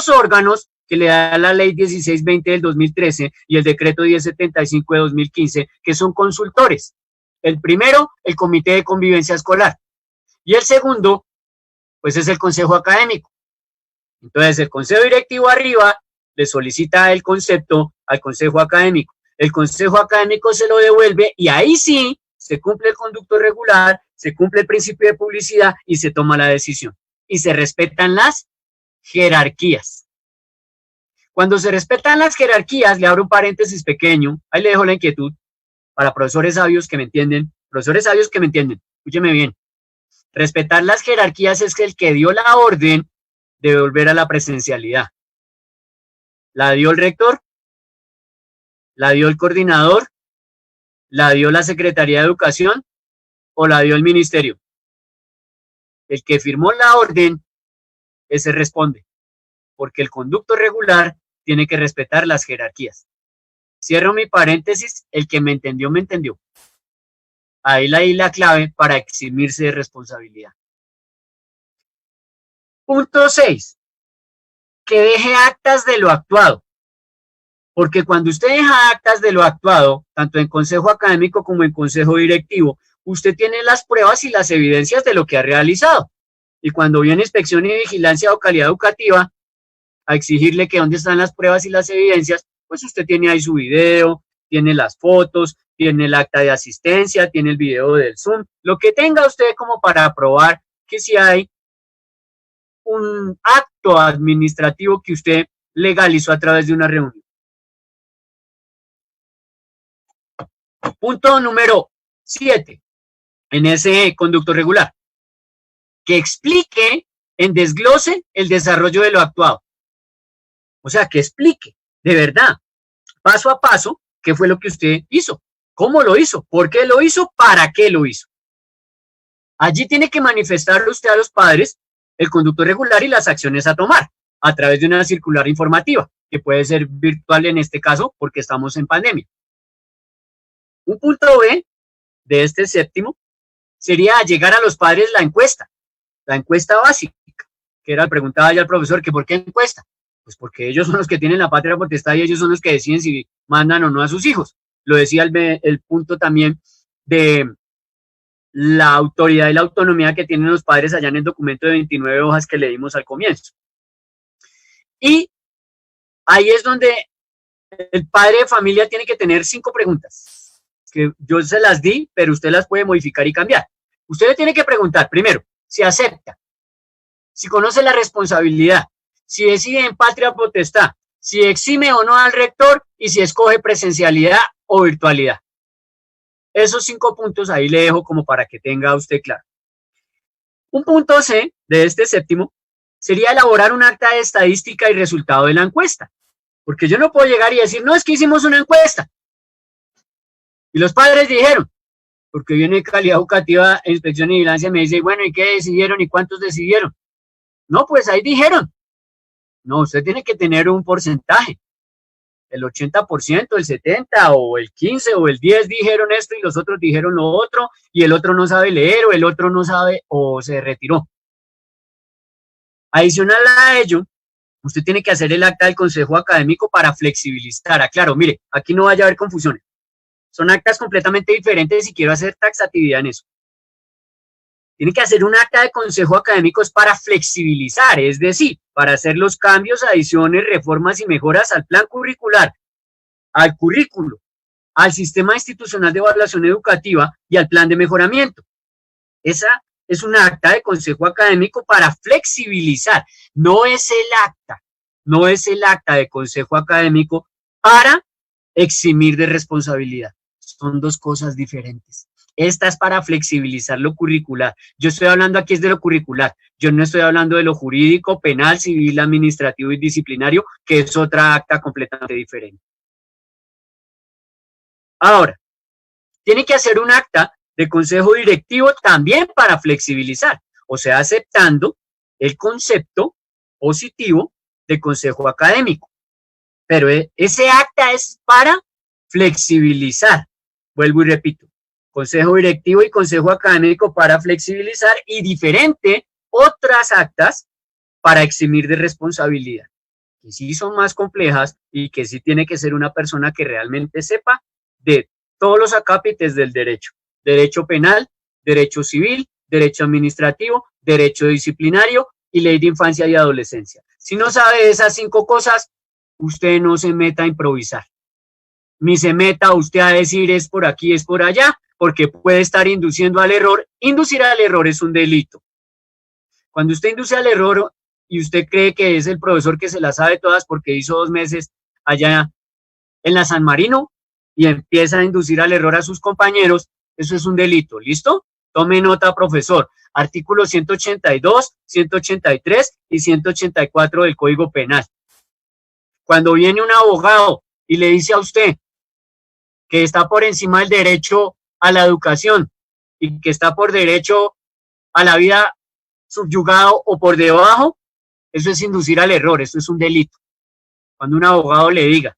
órganos que le da la ley 1620 del 2013 y el decreto 1075 de 2015, que son consultores. El primero, el Comité de Convivencia Escolar. Y el segundo, pues es el Consejo Académico. Entonces, el Consejo Directivo arriba le solicita el concepto al Consejo Académico. El Consejo Académico se lo devuelve y ahí sí se cumple el conducto regular, se cumple el principio de publicidad y se toma la decisión. Y se respetan las jerarquías. Cuando se respetan las jerarquías, le abro un paréntesis pequeño, ahí le dejo la inquietud para profesores sabios que me entienden. Profesores sabios que me entienden, escúcheme bien. Respetar las jerarquías es el que dio la orden de volver a la presencialidad. ¿La dio el rector? ¿La dio el coordinador? ¿La dio la Secretaría de Educación? ¿O la dio el ministerio? El que firmó la orden, ese responde, porque el conducto regular tiene que respetar las jerarquías. Cierro mi paréntesis, el que me entendió, me entendió. Ahí la clave para eximirse de responsabilidad. Punto 6. Que deje actas de lo actuado. Porque cuando usted deja actas de lo actuado, tanto en consejo académico como en consejo directivo, usted tiene las pruebas y las evidencias de lo que ha realizado. Y cuando viene inspección y vigilancia o calidad educativa, a exigirle que dónde están las pruebas y las evidencias, pues usted tiene ahí su video, tiene las fotos, tiene el acta de asistencia, tiene el video del Zoom, lo que tenga usted como para probar que si hay un acto administrativo que usted legalizó a través de una reunión. Punto número 7, en ese conducto regular, que explique en desglose el desarrollo de lo actuado. O sea, que explique de verdad, paso a paso, qué fue lo que usted hizo, cómo lo hizo, por qué lo hizo, para qué lo hizo. Allí tiene que manifestarle usted a los padres el conducto regular y las acciones a tomar a través de una circular informativa, que puede ser virtual en este caso porque estamos en pandemia. Un punto B de este séptimo sería llegar a los padres la encuesta básica, que era, preguntaba ya el profesor, que ¿por qué encuesta? Pues porque ellos son los que tienen la patria potestad y ellos son los que deciden si mandan o no a sus hijos. Lo decía el punto también de la autoridad y la autonomía que tienen los padres allá en el documento de 29 hojas que leímos al comienzo. Y ahí es donde el padre de familia tiene que tener 5 preguntas, que yo se las di, pero usted las puede modificar y cambiar. Usted le tiene que preguntar, primero, si acepta, si conoce la responsabilidad, si decide en patria potestad, si exime o no al rector y si escoge presencialidad o virtualidad. Esos 5 puntos ahí le dejo como para que tenga usted claro. Un punto C de este séptimo sería elaborar un acta de estadística y resultado de la encuesta. Porque yo no puedo llegar y decir, no, es que hicimos una encuesta. Y los padres dijeron, porque viene calidad educativa, inspección y vigilancia, me dice, bueno, ¿y qué decidieron y cuántos decidieron? No, pues ahí dijeron. No, usted tiene que tener un porcentaje. El 80%, el 70% o el 15% o el 10% dijeron esto y los otros dijeron lo otro y el otro no sabe leer o el otro no sabe o se retiró. Adicional a ello, usted tiene que hacer el acta del consejo académico para flexibilizar. Aclaro, mire, aquí no vaya a haber confusiones. Son actas completamente diferentes y quiero hacer taxatividad en eso. Tiene que hacer un acta de consejo académicos para flexibilizar, es decir, para hacer los cambios, adiciones, reformas y mejoras al plan curricular, al currículo, al sistema institucional de evaluación educativa y al plan de mejoramiento. Esa es un acta de consejo académico para flexibilizar, no es el acta de consejo académico para eximir de responsabilidad. Son 2 cosas diferentes. Esta es para flexibilizar lo curricular. Yo estoy hablando aquí es de lo curricular. Yo no estoy hablando de lo jurídico, penal, civil, administrativo y disciplinario, que es otra acta completamente diferente. Ahora, tiene que hacer un acta de consejo directivo también para flexibilizar, o sea, aceptando el concepto positivo de consejo académico. Pero ese acta es para flexibilizar. Vuelvo y repito, consejo directivo y consejo académico para flexibilizar y diferente otras actas para eximir de responsabilidad, que sí son más complejas y que sí tiene que ser una persona que realmente sepa de todos los acápites del derecho. Derecho penal, derecho civil, derecho administrativo, derecho disciplinario y ley de infancia y adolescencia. Si no sabe esas 5 cosas, usted no se meta a improvisar. Ni se meta usted a decir es por aquí, es por allá, porque puede estar induciendo al error. Inducir al error es un delito. Cuando usted induce al error y usted cree que es el profesor que se las sabe todas porque hizo 2 meses allá en la San Marino y empieza a inducir al error a sus compañeros, eso es un delito. ¿Listo? Tome nota, profesor. Artículos 182, 183 y 184 del Código Penal. Cuando viene un abogado y le dice a usted que está por encima del derecho a la educación y que está por derecho a la vida subyugado o por debajo, eso es inducir al error, eso es un delito. Cuando un abogado le diga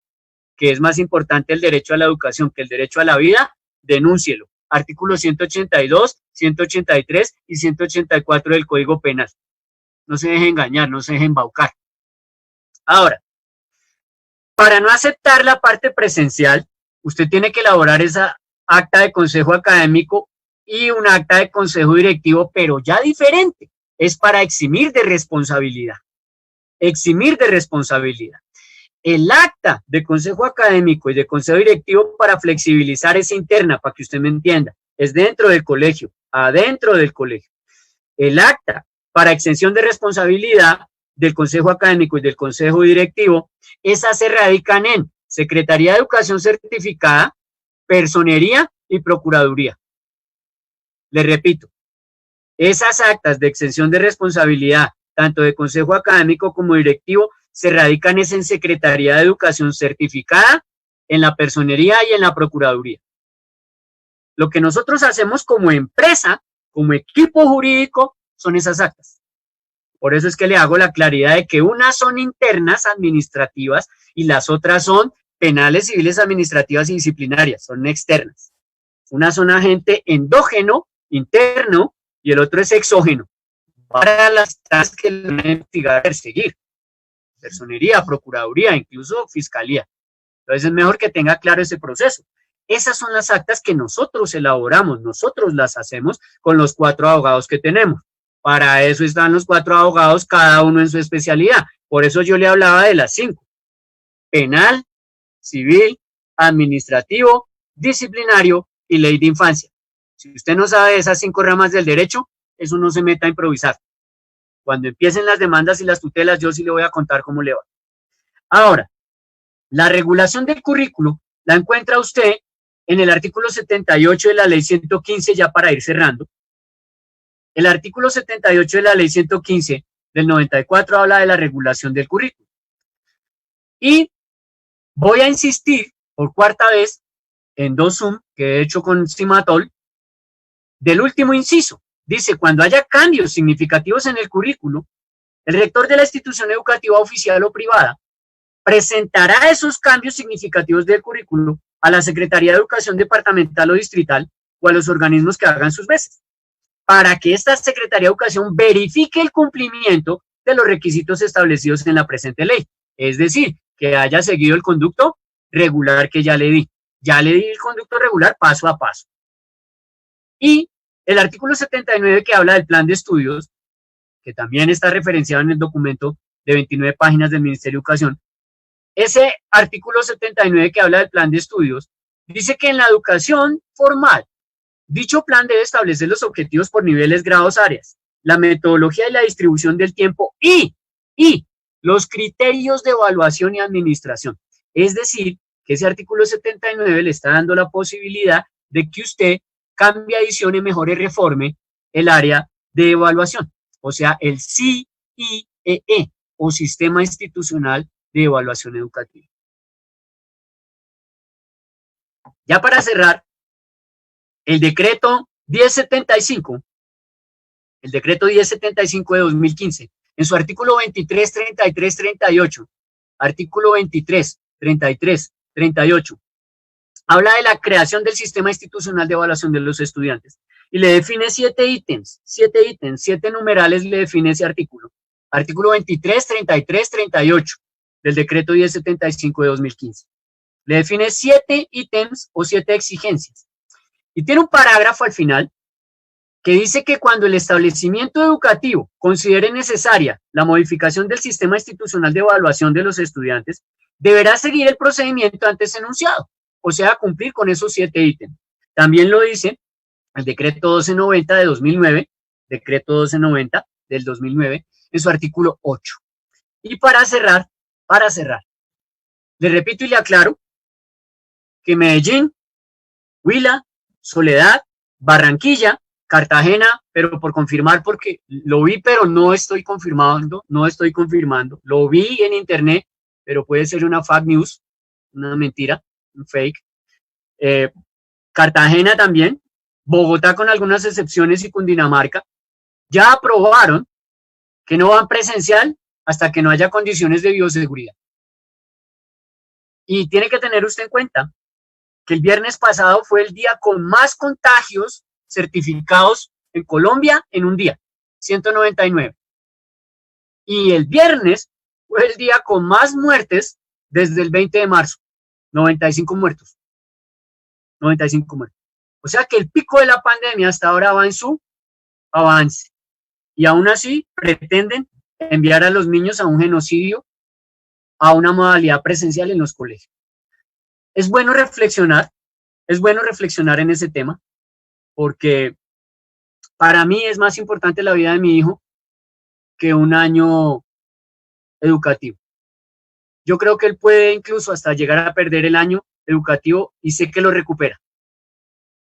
que es más importante el derecho a la educación que el derecho a la vida, denúncielo. Artículos 182, 183 y 184 del Código Penal. No se deje engañar, no se deje embaucar. Ahora, para no aceptar la parte presencial, usted tiene que elaborar esa acta de consejo académico y un acta de consejo directivo, pero ya diferente. Es para eximir de responsabilidad. Eximir de responsabilidad. El acta de consejo académico y de consejo directivo para flexibilizar es interna, para que usted me entienda. Es dentro del colegio, adentro del colegio. El acta para exención de responsabilidad del consejo académico y del consejo directivo, esas se radican en Secretaría de Educación Certificada, Personería y Procuraduría. Le repito, esas actas de exención de responsabilidad, tanto de consejo académico como directivo, se radican en Secretaría de Educación Certificada, en la Personería y en la Procuraduría. Lo que nosotros hacemos como empresa, como equipo jurídico, son esas actas. Por eso es que le hago la claridad de que unas son internas administrativas y las otras son penales, civiles, administrativas y disciplinarias, son externas. Unas son agente endógeno, interno, y el otro es exógeno, para las tasas que le van a investigar, perseguir. Personería, procuraduría, incluso fiscalía. Entonces es mejor que tenga claro ese proceso. Esas son las actas que nosotros elaboramos, nosotros las hacemos con los 4 abogados que tenemos. Para eso están los 4 abogados, cada uno en su especialidad. Por eso yo le hablaba de las 5. Penal, civil, administrativo, disciplinario y ley de infancia. Si usted no sabe de esas 5 ramas del derecho, eso no se meta a improvisar. Cuando empiecen las demandas y las tutelas, yo sí le voy a contar cómo le va. Ahora, la regulación del currículo la encuentra usted en el artículo 78 de la ley 115, ya para ir cerrando. El artículo 78 de la ley 115 del 94 habla de la regulación del currículo. Y voy a insistir por 4ª vez en 2 Zoom que he hecho con Cimatol del último inciso. Dice, cuando haya cambios significativos en el currículo, el rector de la institución educativa oficial o privada presentará esos cambios significativos del currículo a la Secretaría de Educación departamental o distrital o a los organismos que hagan sus veces, para que esta Secretaría de Educación verifique el cumplimiento de los requisitos establecidos en la presente ley. Es decir, que haya seguido el conducto regular que ya le di. Ya le di el conducto regular paso a paso. Y el artículo 79 que habla del plan de estudios, que también está referenciado en el documento de 29 páginas del Ministerio de Educación, ese artículo 79 que habla del plan de estudios, dice que en la educación formal, dicho plan debe establecer los objetivos por niveles, grados, áreas, la metodología y la distribución del tiempo y los criterios de evaluación y administración. Es decir, que ese artículo 79 le está dando la posibilidad de que usted cambie, adicione, mejore, reforme el área de evaluación, o sea, el CIEE o Sistema Institucional de Evaluación Educativa. Ya para cerrar, el decreto 1075, el decreto 1075 de 2015, en su artículo 23, 33, 38, artículo 23, 33, 38, habla de la creación del sistema institucional de evaluación de los estudiantes y le define 7 ítems, 7 numerales le define ese artículo. Artículo 23, 33, 38 del decreto 1075 de 2015. Le define 7 ítems o 7 exigencias. Y tiene un parágrafo al final que dice que cuando el establecimiento educativo considere necesaria la modificación del sistema institucional de evaluación de los estudiantes, deberá seguir el procedimiento antes enunciado, o sea, cumplir con esos 7 ítems. También lo dice el decreto 1290 de 2009, decreto 1290 del 2009, en su artículo 8. Y para cerrar, le repito y le aclaro que Medellín, Huila, Soledad, Barranquilla, Cartagena, pero por confirmar, porque lo vi, pero no estoy confirmando, lo vi en internet, pero puede ser una fake news, una mentira, un fake. Cartagena también, Bogotá con algunas excepciones y Cundinamarca, ya aprobaron que no van presencial hasta que no haya condiciones de bioseguridad. Y tiene que tener usted en cuenta que el viernes pasado fue el día con más contagios certificados en Colombia en un día, 199. Y el viernes fue el día con más muertes desde el 20 de marzo, 95 muertos. 95 muertos. O sea que el pico de la pandemia hasta ahora va en su avance. Y aún así pretenden enviar a los niños a un genocidio, a una modalidad presencial en los colegios. Es bueno reflexionar en ese tema, porque para mí es más importante la vida de mi hijo que un año educativo. Yo creo que él puede incluso hasta llegar a perder el año educativo y sé que lo recupera.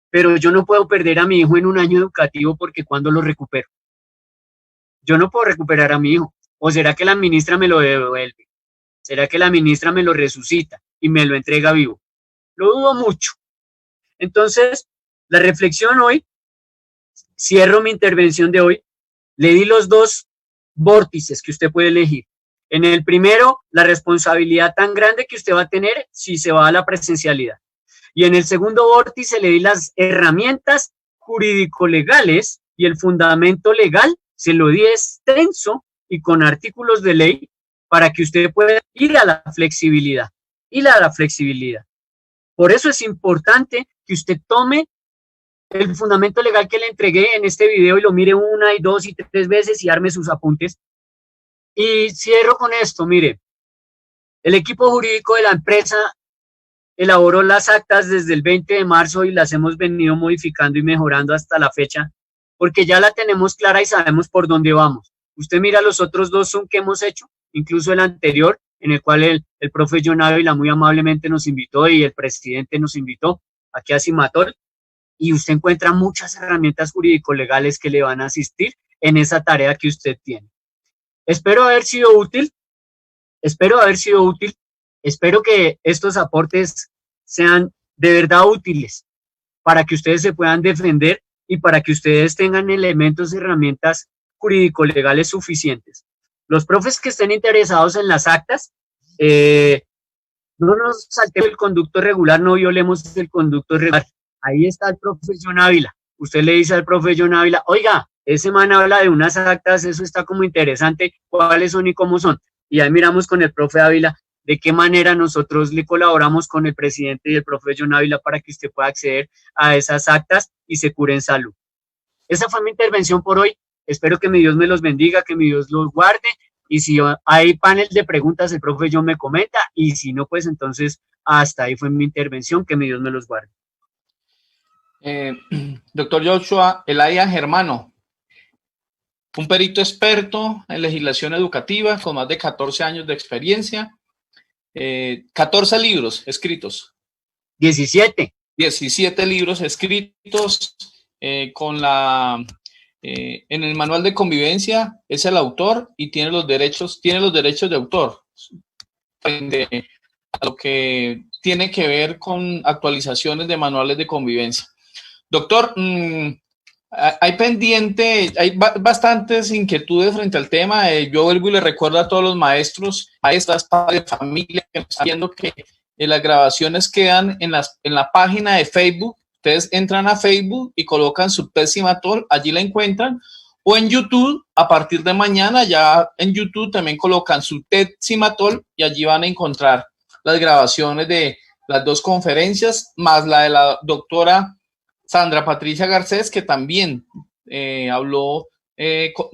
Pero yo no puedo perder a mi hijo en un año educativo porque cuando lo recupero. Yo no puedo recuperar a mi hijo. ¿O será que la ministra me lo devuelve? ¿Será que la ministra me lo resucita y me lo entrega vivo? Lo dudo mucho. Entonces, la reflexión hoy, cierro mi intervención de hoy, le di los 2 vórtices que usted puede elegir. En el primero, la responsabilidad tan grande que usted va a tener si se va a la presencialidad. Y en el segundo vórtice le di las herramientas jurídico-legales y el fundamento legal, se lo di extenso y con artículos de ley para que usted pueda ir a la flexibilidad. Por eso es importante que usted tome el fundamento legal que le entregué en este video y lo mire 1, 2 y 3 veces y arme sus apuntes. Y cierro con esto, mire, el equipo jurídico de la empresa elaboró las actas desde el 20 de marzo y las hemos venido modificando y mejorando hasta la fecha, porque ya la tenemos clara y sabemos por dónde vamos. Usted mira los otros 2 Zoom que hemos hecho, incluso el anterior, en el cual el profe John Ávila muy amablemente nos invitó y el presidente nos invitó aquí a Cimatol, y usted encuentra muchas herramientas jurídico-legales que le van a asistir en esa tarea que usted tiene. Espero haber sido útil, espero que estos aportes sean de verdad útiles para que ustedes se puedan defender y para que ustedes tengan elementos y herramientas jurídico-legales suficientes. Los profes que estén interesados en las actas, no nos saltemos el conducto regular, no violemos el conducto regular. Ahí está el profe John Ávila. Usted le dice al profe John Ávila, oiga, ese man habla de unas actas, eso está como interesante, ¿cuáles son y cómo son? Y ahí miramos con el profe Ávila de qué manera nosotros le colaboramos con el presidente y el profe John Ávila para que usted pueda acceder a esas actas y se cure en salud. Esa fue mi intervención por hoy. Espero que mi Dios me los bendiga, que mi Dios los guarde. Y si hay panel de preguntas, el profe John me comenta. Y si no, pues entonces hasta ahí fue mi intervención. Que mi Dios me los guarde. Doctor Joshua Elaya Germano, un perito experto en legislación educativa con más de 14 años de experiencia, 14 libros escritos. 17 libros escritos con la... en el manual de convivencia es el autor y tiene los derechos de autor frente a lo que tiene que ver con actualizaciones de manuales de convivencia. Doctor, hay bastantes inquietudes frente al tema. Yo vuelvo y le recuerdo a todos los maestros, maestras, padres de familia que están viendo que las grabaciones quedan en la página de Facebook. Ustedes entran a Facebook y colocan Subtest Cimatol, allí la encuentran, o en YouTube, a partir de mañana ya en YouTube también colocan Subtest Cimatol y allí van a encontrar las grabaciones de las dos conferencias, más la de la doctora Sandra Patricia Garcés, que también habló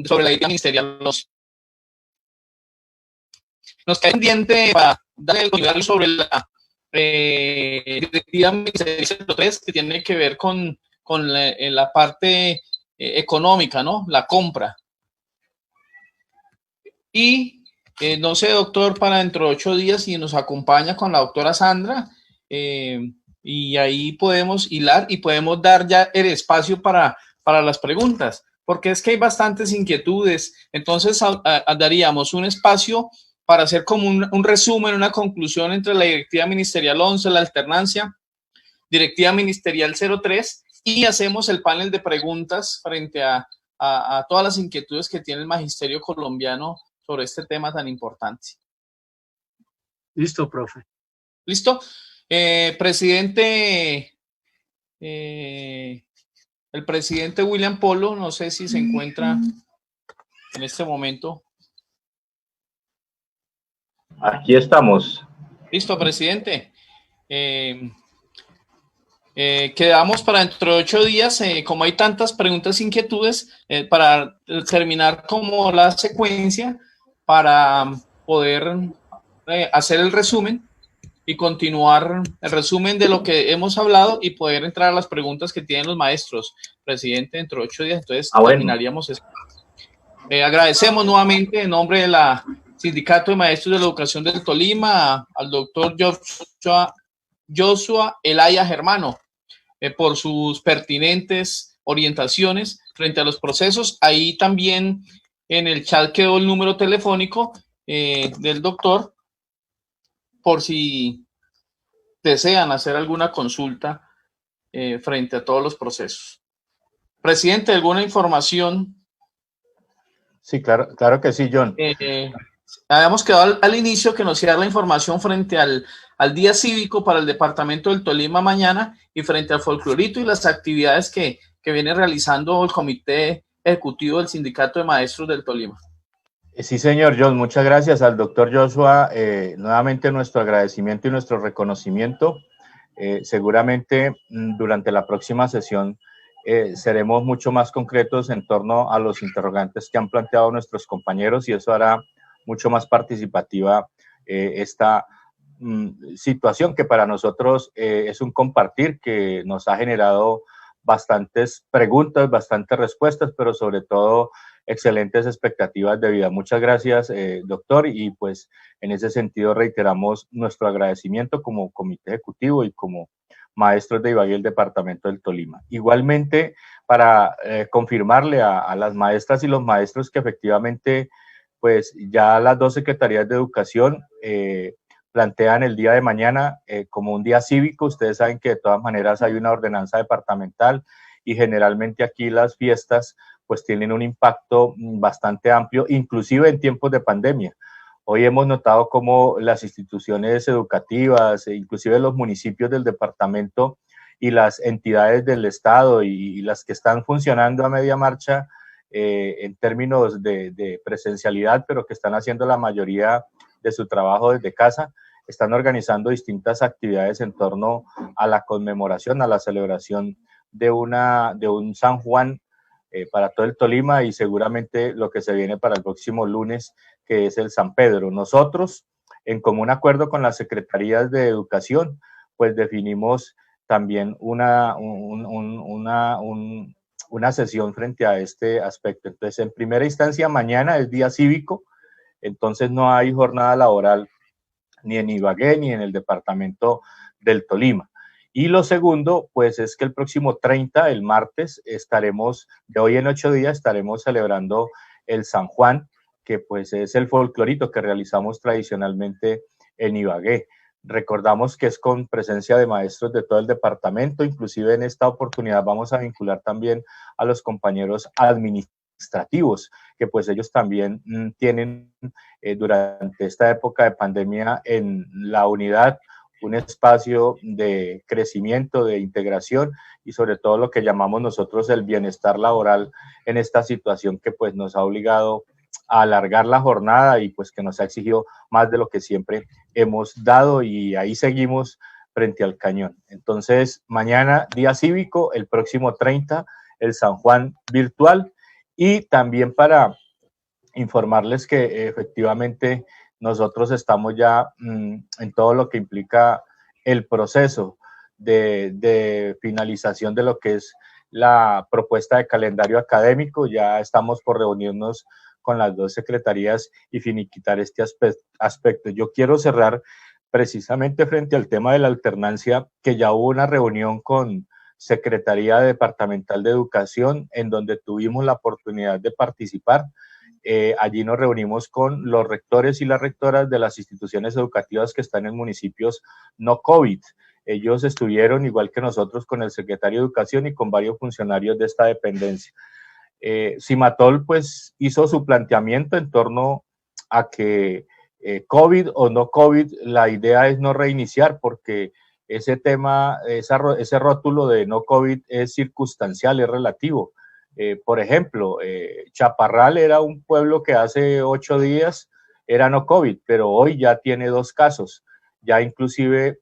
sobre la directiva ministerial. Nos queda pendiente para darle el contenido sobre la directiva ministerial 3, que tiene que ver con la parte económica, ¿no? La compra. Y no sé, doctor, para dentro de 8 días, si nos acompaña con la doctora Sandra, y ahí podemos hilar y podemos dar ya el espacio para las preguntas, porque es que hay bastantes inquietudes. Entonces daríamos un espacio para hacer como un resumen, una conclusión entre la directiva ministerial 11, la alternancia, directiva ministerial 03, y hacemos el panel de preguntas frente a todas las inquietudes que tiene el magisterio colombiano sobre este tema tan importante. Listo, profe. ¿Listo? Presidente, el presidente William Polo, no sé si se encuentra en este momento. Aquí estamos. Listo, presidente. Quedamos para dentro de 8 días, como hay tantas preguntas e inquietudes, para terminar como la secuencia, para poder hacer el resumen y continuar el resumen de lo que hemos hablado y poder entrar a las preguntas que tienen los maestros. Presidente, dentro de 8 días, entonces terminaríamos esto. Agradecemos nuevamente en nombre de la Sindicato de Maestros de la Educación del Tolima al doctor Joshua Elaya Germano por sus pertinentes orientaciones frente a los procesos. Ahí también en el chat quedó el número telefónico del doctor por si desean hacer alguna consulta frente a todos los procesos. Presidente, ¿alguna información? Sí, claro que sí, John. Habíamos quedado al inicio que nos iba a dar la información frente al día cívico para el departamento del Tolima mañana y frente al folclorito y las actividades que viene realizando el comité ejecutivo del Sindicato de Maestros del Tolima. Sí, señor John, muchas gracias al doctor Joshua. Nuevamente nuestro agradecimiento y nuestro reconocimiento. Seguramente durante la próxima sesión seremos mucho más concretos en torno a los interrogantes que han planteado nuestros compañeros y eso hará mucho más participativa esta situación que para nosotros es un compartir que nos ha generado bastantes preguntas, bastantes respuestas, pero sobre todo excelentes expectativas de vida. Muchas gracias, doctor, y pues en ese sentido reiteramos nuestro agradecimiento como comité ejecutivo y como maestros de Ibagué, el departamento del Tolima. Igualmente, para confirmarle a las maestras y los maestros que efectivamente pues ya las 2 secretarías de educación plantean el día de mañana como un día cívico. Ustedes saben que de todas maneras hay una ordenanza departamental y generalmente aquí las fiestas pues tienen un impacto bastante amplio, inclusive en tiempos de pandemia. Hoy hemos notado cómo las instituciones educativas, inclusive los municipios del departamento y las entidades del Estado y las que están funcionando a media marcha en términos de presencialidad, pero que están haciendo la mayoría de su trabajo desde casa, están organizando distintas actividades en torno a la conmemoración, a la celebración de un San Juan para todo el Tolima y seguramente lo que se viene para el próximo lunes, que es el San Pedro. Nosotros, en común acuerdo con las secretarías de educación, pues definimos también una sesión frente a este aspecto. Entonces, en primera instancia, mañana es día cívico, entonces no hay jornada laboral ni en Ibagué ni en el departamento del Tolima. Y lo segundo, pues es que el próximo 30, el martes, estaremos, de hoy en 8 días, estaremos celebrando el San Juan, que pues es el folclorito que realizamos tradicionalmente en Ibagué. Recordamos que es con presencia de maestros de todo el departamento, inclusive en esta oportunidad vamos a vincular también a los compañeros administrativos, que pues ellos también tienen durante esta época de pandemia en la unidad un espacio de crecimiento, de integración y sobre todo lo que llamamos nosotros el bienestar laboral en esta situación que pues nos ha obligado a alargar la jornada y pues que nos ha exigido más de lo que siempre hemos dado y ahí seguimos frente al cañón. Entonces, mañana día cívico, el próximo 30, el San Juan virtual y también para informarles que efectivamente nosotros estamos ya en todo lo que implica el proceso de finalización de lo que es la propuesta de calendario académico. Ya estamos por reunirnos con las dos secretarías y finiquitar este aspecto. Yo quiero cerrar precisamente frente al tema de la alternancia, que ya hubo una reunión con Secretaría Departamental de Educación en donde tuvimos la oportunidad de participar. Allí nos reunimos con los rectores y las rectoras de las instituciones educativas que están en municipios no COVID. Ellos estuvieron, igual que nosotros, con el secretario de Educación y con varios funcionarios de esta dependencia. Cimatol, pues, hizo su planteamiento en torno a que COVID o no COVID, la idea es no reiniciar porque ese tema, ese rótulo de no COVID es circunstancial, es relativo. Por ejemplo, Chaparral era un pueblo que hace 8 días era no COVID, pero hoy ya tiene 2 casos. Ya inclusive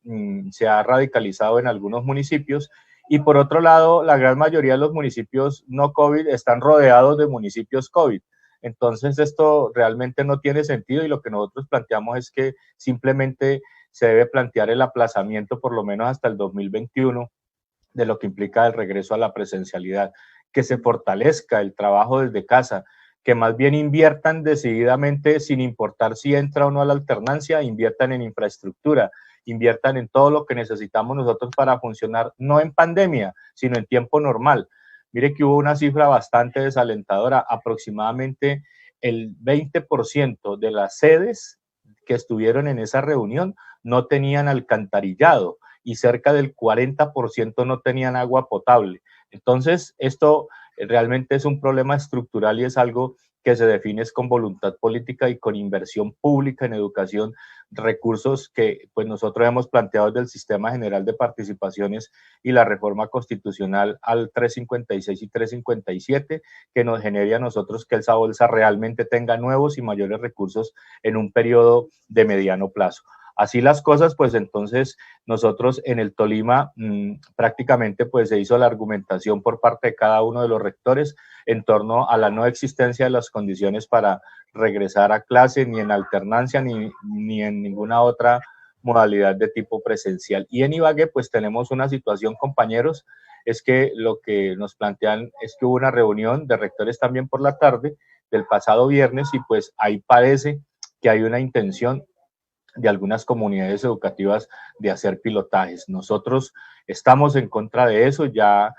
se ha radicalizado en algunos municipios. Y por otro lado, la gran mayoría de los municipios no COVID están rodeados de municipios COVID. Entonces, esto realmente no tiene sentido y lo que nosotros planteamos es que simplemente se debe plantear el aplazamiento por lo menos hasta el 2021 de lo que implica el regreso a la presencialidad, que se fortalezca el trabajo desde casa, que más bien inviertan decididamente, sin importar si entra o no a la alternancia, inviertan en infraestructura, inviertan en todo lo que necesitamos nosotros para funcionar, no en pandemia, sino en tiempo normal. Mire que hubo una cifra bastante desalentadora, aproximadamente el 20% de las sedes que estuvieron en esa reunión no tenían alcantarillado y cerca del 40% no tenían agua potable. Entonces, esto realmente es un problema estructural y es algo que se define con voluntad política y con inversión pública en educación, recursos que pues nosotros hemos planteado desde el Sistema General de Participaciones y la reforma constitucional al 356 y 357, que nos genere a nosotros que el Sabolsa realmente tenga nuevos y mayores recursos en un periodo de mediano plazo. Así las cosas, pues entonces nosotros en el Tolima prácticamente pues se hizo la argumentación por parte de cada uno de los rectores en torno a la no existencia de las condiciones para regresar a clase ni en alternancia ni en ninguna otra modalidad de tipo presencial. Y en Ibagué pues tenemos una situación, compañeros, es que lo que nos plantean es que hubo una reunión de rectores también por la tarde del pasado viernes y pues ahí parece que hay una intención de algunas comunidades educativas de hacer pilotajes. Nosotros estamos en contra de eso, ya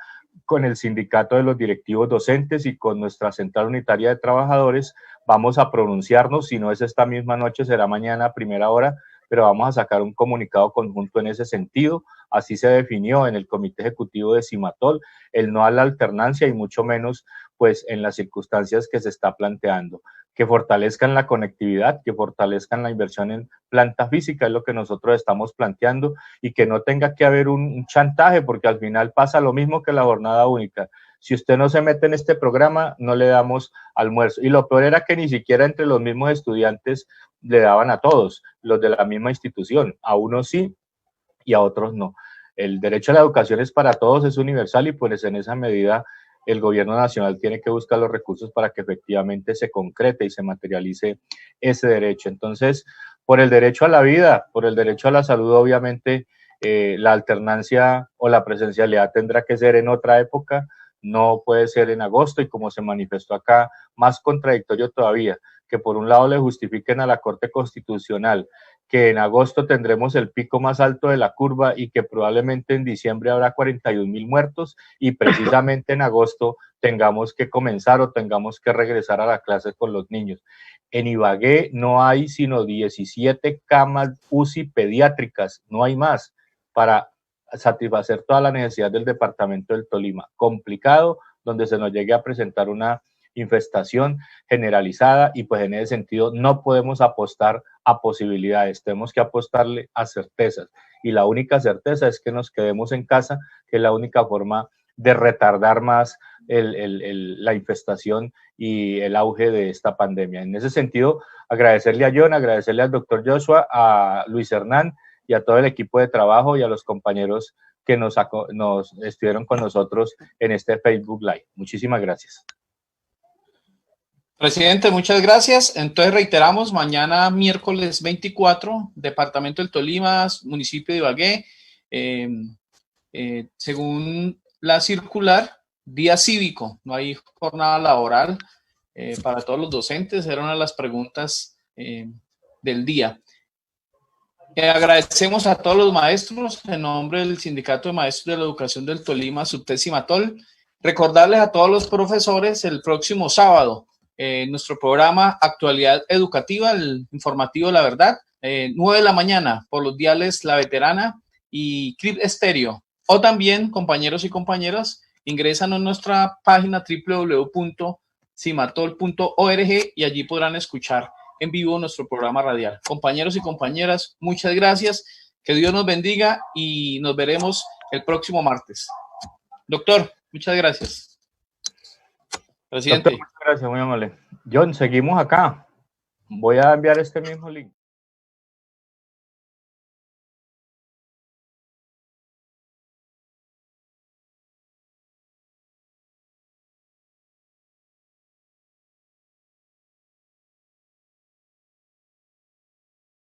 con el sindicato de los directivos docentes y con nuestra central unitaria de trabajadores vamos a pronunciarnos, si no es esta misma noche, será mañana a primera hora, pero vamos a sacar un comunicado conjunto en ese sentido. Así se definió en el comité ejecutivo de Cimatol, el no a la alternancia y mucho menos pues en las circunstancias que se está planteando. Que fortalezcan la conectividad, que fortalezcan la inversión en planta física, es lo que nosotros estamos planteando, y que no tenga que haber un chantaje, porque al final pasa lo mismo que la jornada única. Si usted no se mete en este programa, no le damos almuerzo. Y lo peor era que ni siquiera entre los mismos estudiantes le daban a todos, los de la misma institución, a unos sí y a otros no. El derecho a la educación es para todos, es universal y pues en esa medida el gobierno nacional tiene que buscar los recursos para que efectivamente se concrete y se materialice ese derecho. Entonces, por el derecho a la vida, por el derecho a la salud, obviamente la alternancia o la presencialidad tendrá que ser en otra época, no puede ser en agosto y como se manifestó acá, más contradictorio todavía, que por un lado le justifiquen a la Corte Constitucional que en agosto tendremos el pico más alto de la curva y que probablemente en diciembre habrá 41.000 muertos y precisamente en agosto tengamos que comenzar o tengamos que regresar a la clase con los niños. En Ibagué no hay sino 17 camas UCI pediátricas, no hay más para satisfacer toda la necesidad del departamento del Tolima. Complicado, donde se nos llegue a presentar una infestación generalizada y pues en ese sentido no podemos apostar a posibilidades, tenemos que apostarle a certezas y la única certeza es que nos quedemos en casa, que es la única forma de retardar más la infestación y el auge de esta pandemia. En ese sentido, agradecerle a John, agradecerle al doctor Joshua, a Luis Hernán y a todo el equipo de trabajo y a los compañeros que nos estuvieron con nosotros en este Facebook Live. Muchísimas gracias. Presidente, muchas gracias. Entonces reiteramos, mañana miércoles 24, Departamento del Tolima, municipio de Ibagué, según la circular, día cívico, no hay jornada laboral para todos los docentes, era una de las preguntas del día. Agradecemos a todos los maestros en nombre del Sindicato de Maestros de la Educación del Tolima, Subtel Cimatol. Recordarles a todos los profesores el próximo sábado, nuestro programa Actualidad Educativa, el informativo La Verdad, 9 de la mañana por los diales La Veterana y Clip Estéreo. O también, compañeros y compañeras, ingresan a nuestra página www.cimatol.org y allí podrán escuchar en vivo nuestro programa radial. Compañeros y compañeras, muchas gracias. Que Dios nos bendiga y nos veremos el próximo martes. Doctor, muchas gracias. Presidente. Doctor, muchas gracias, muy amable. John, seguimos acá. Voy a enviar este mismo link.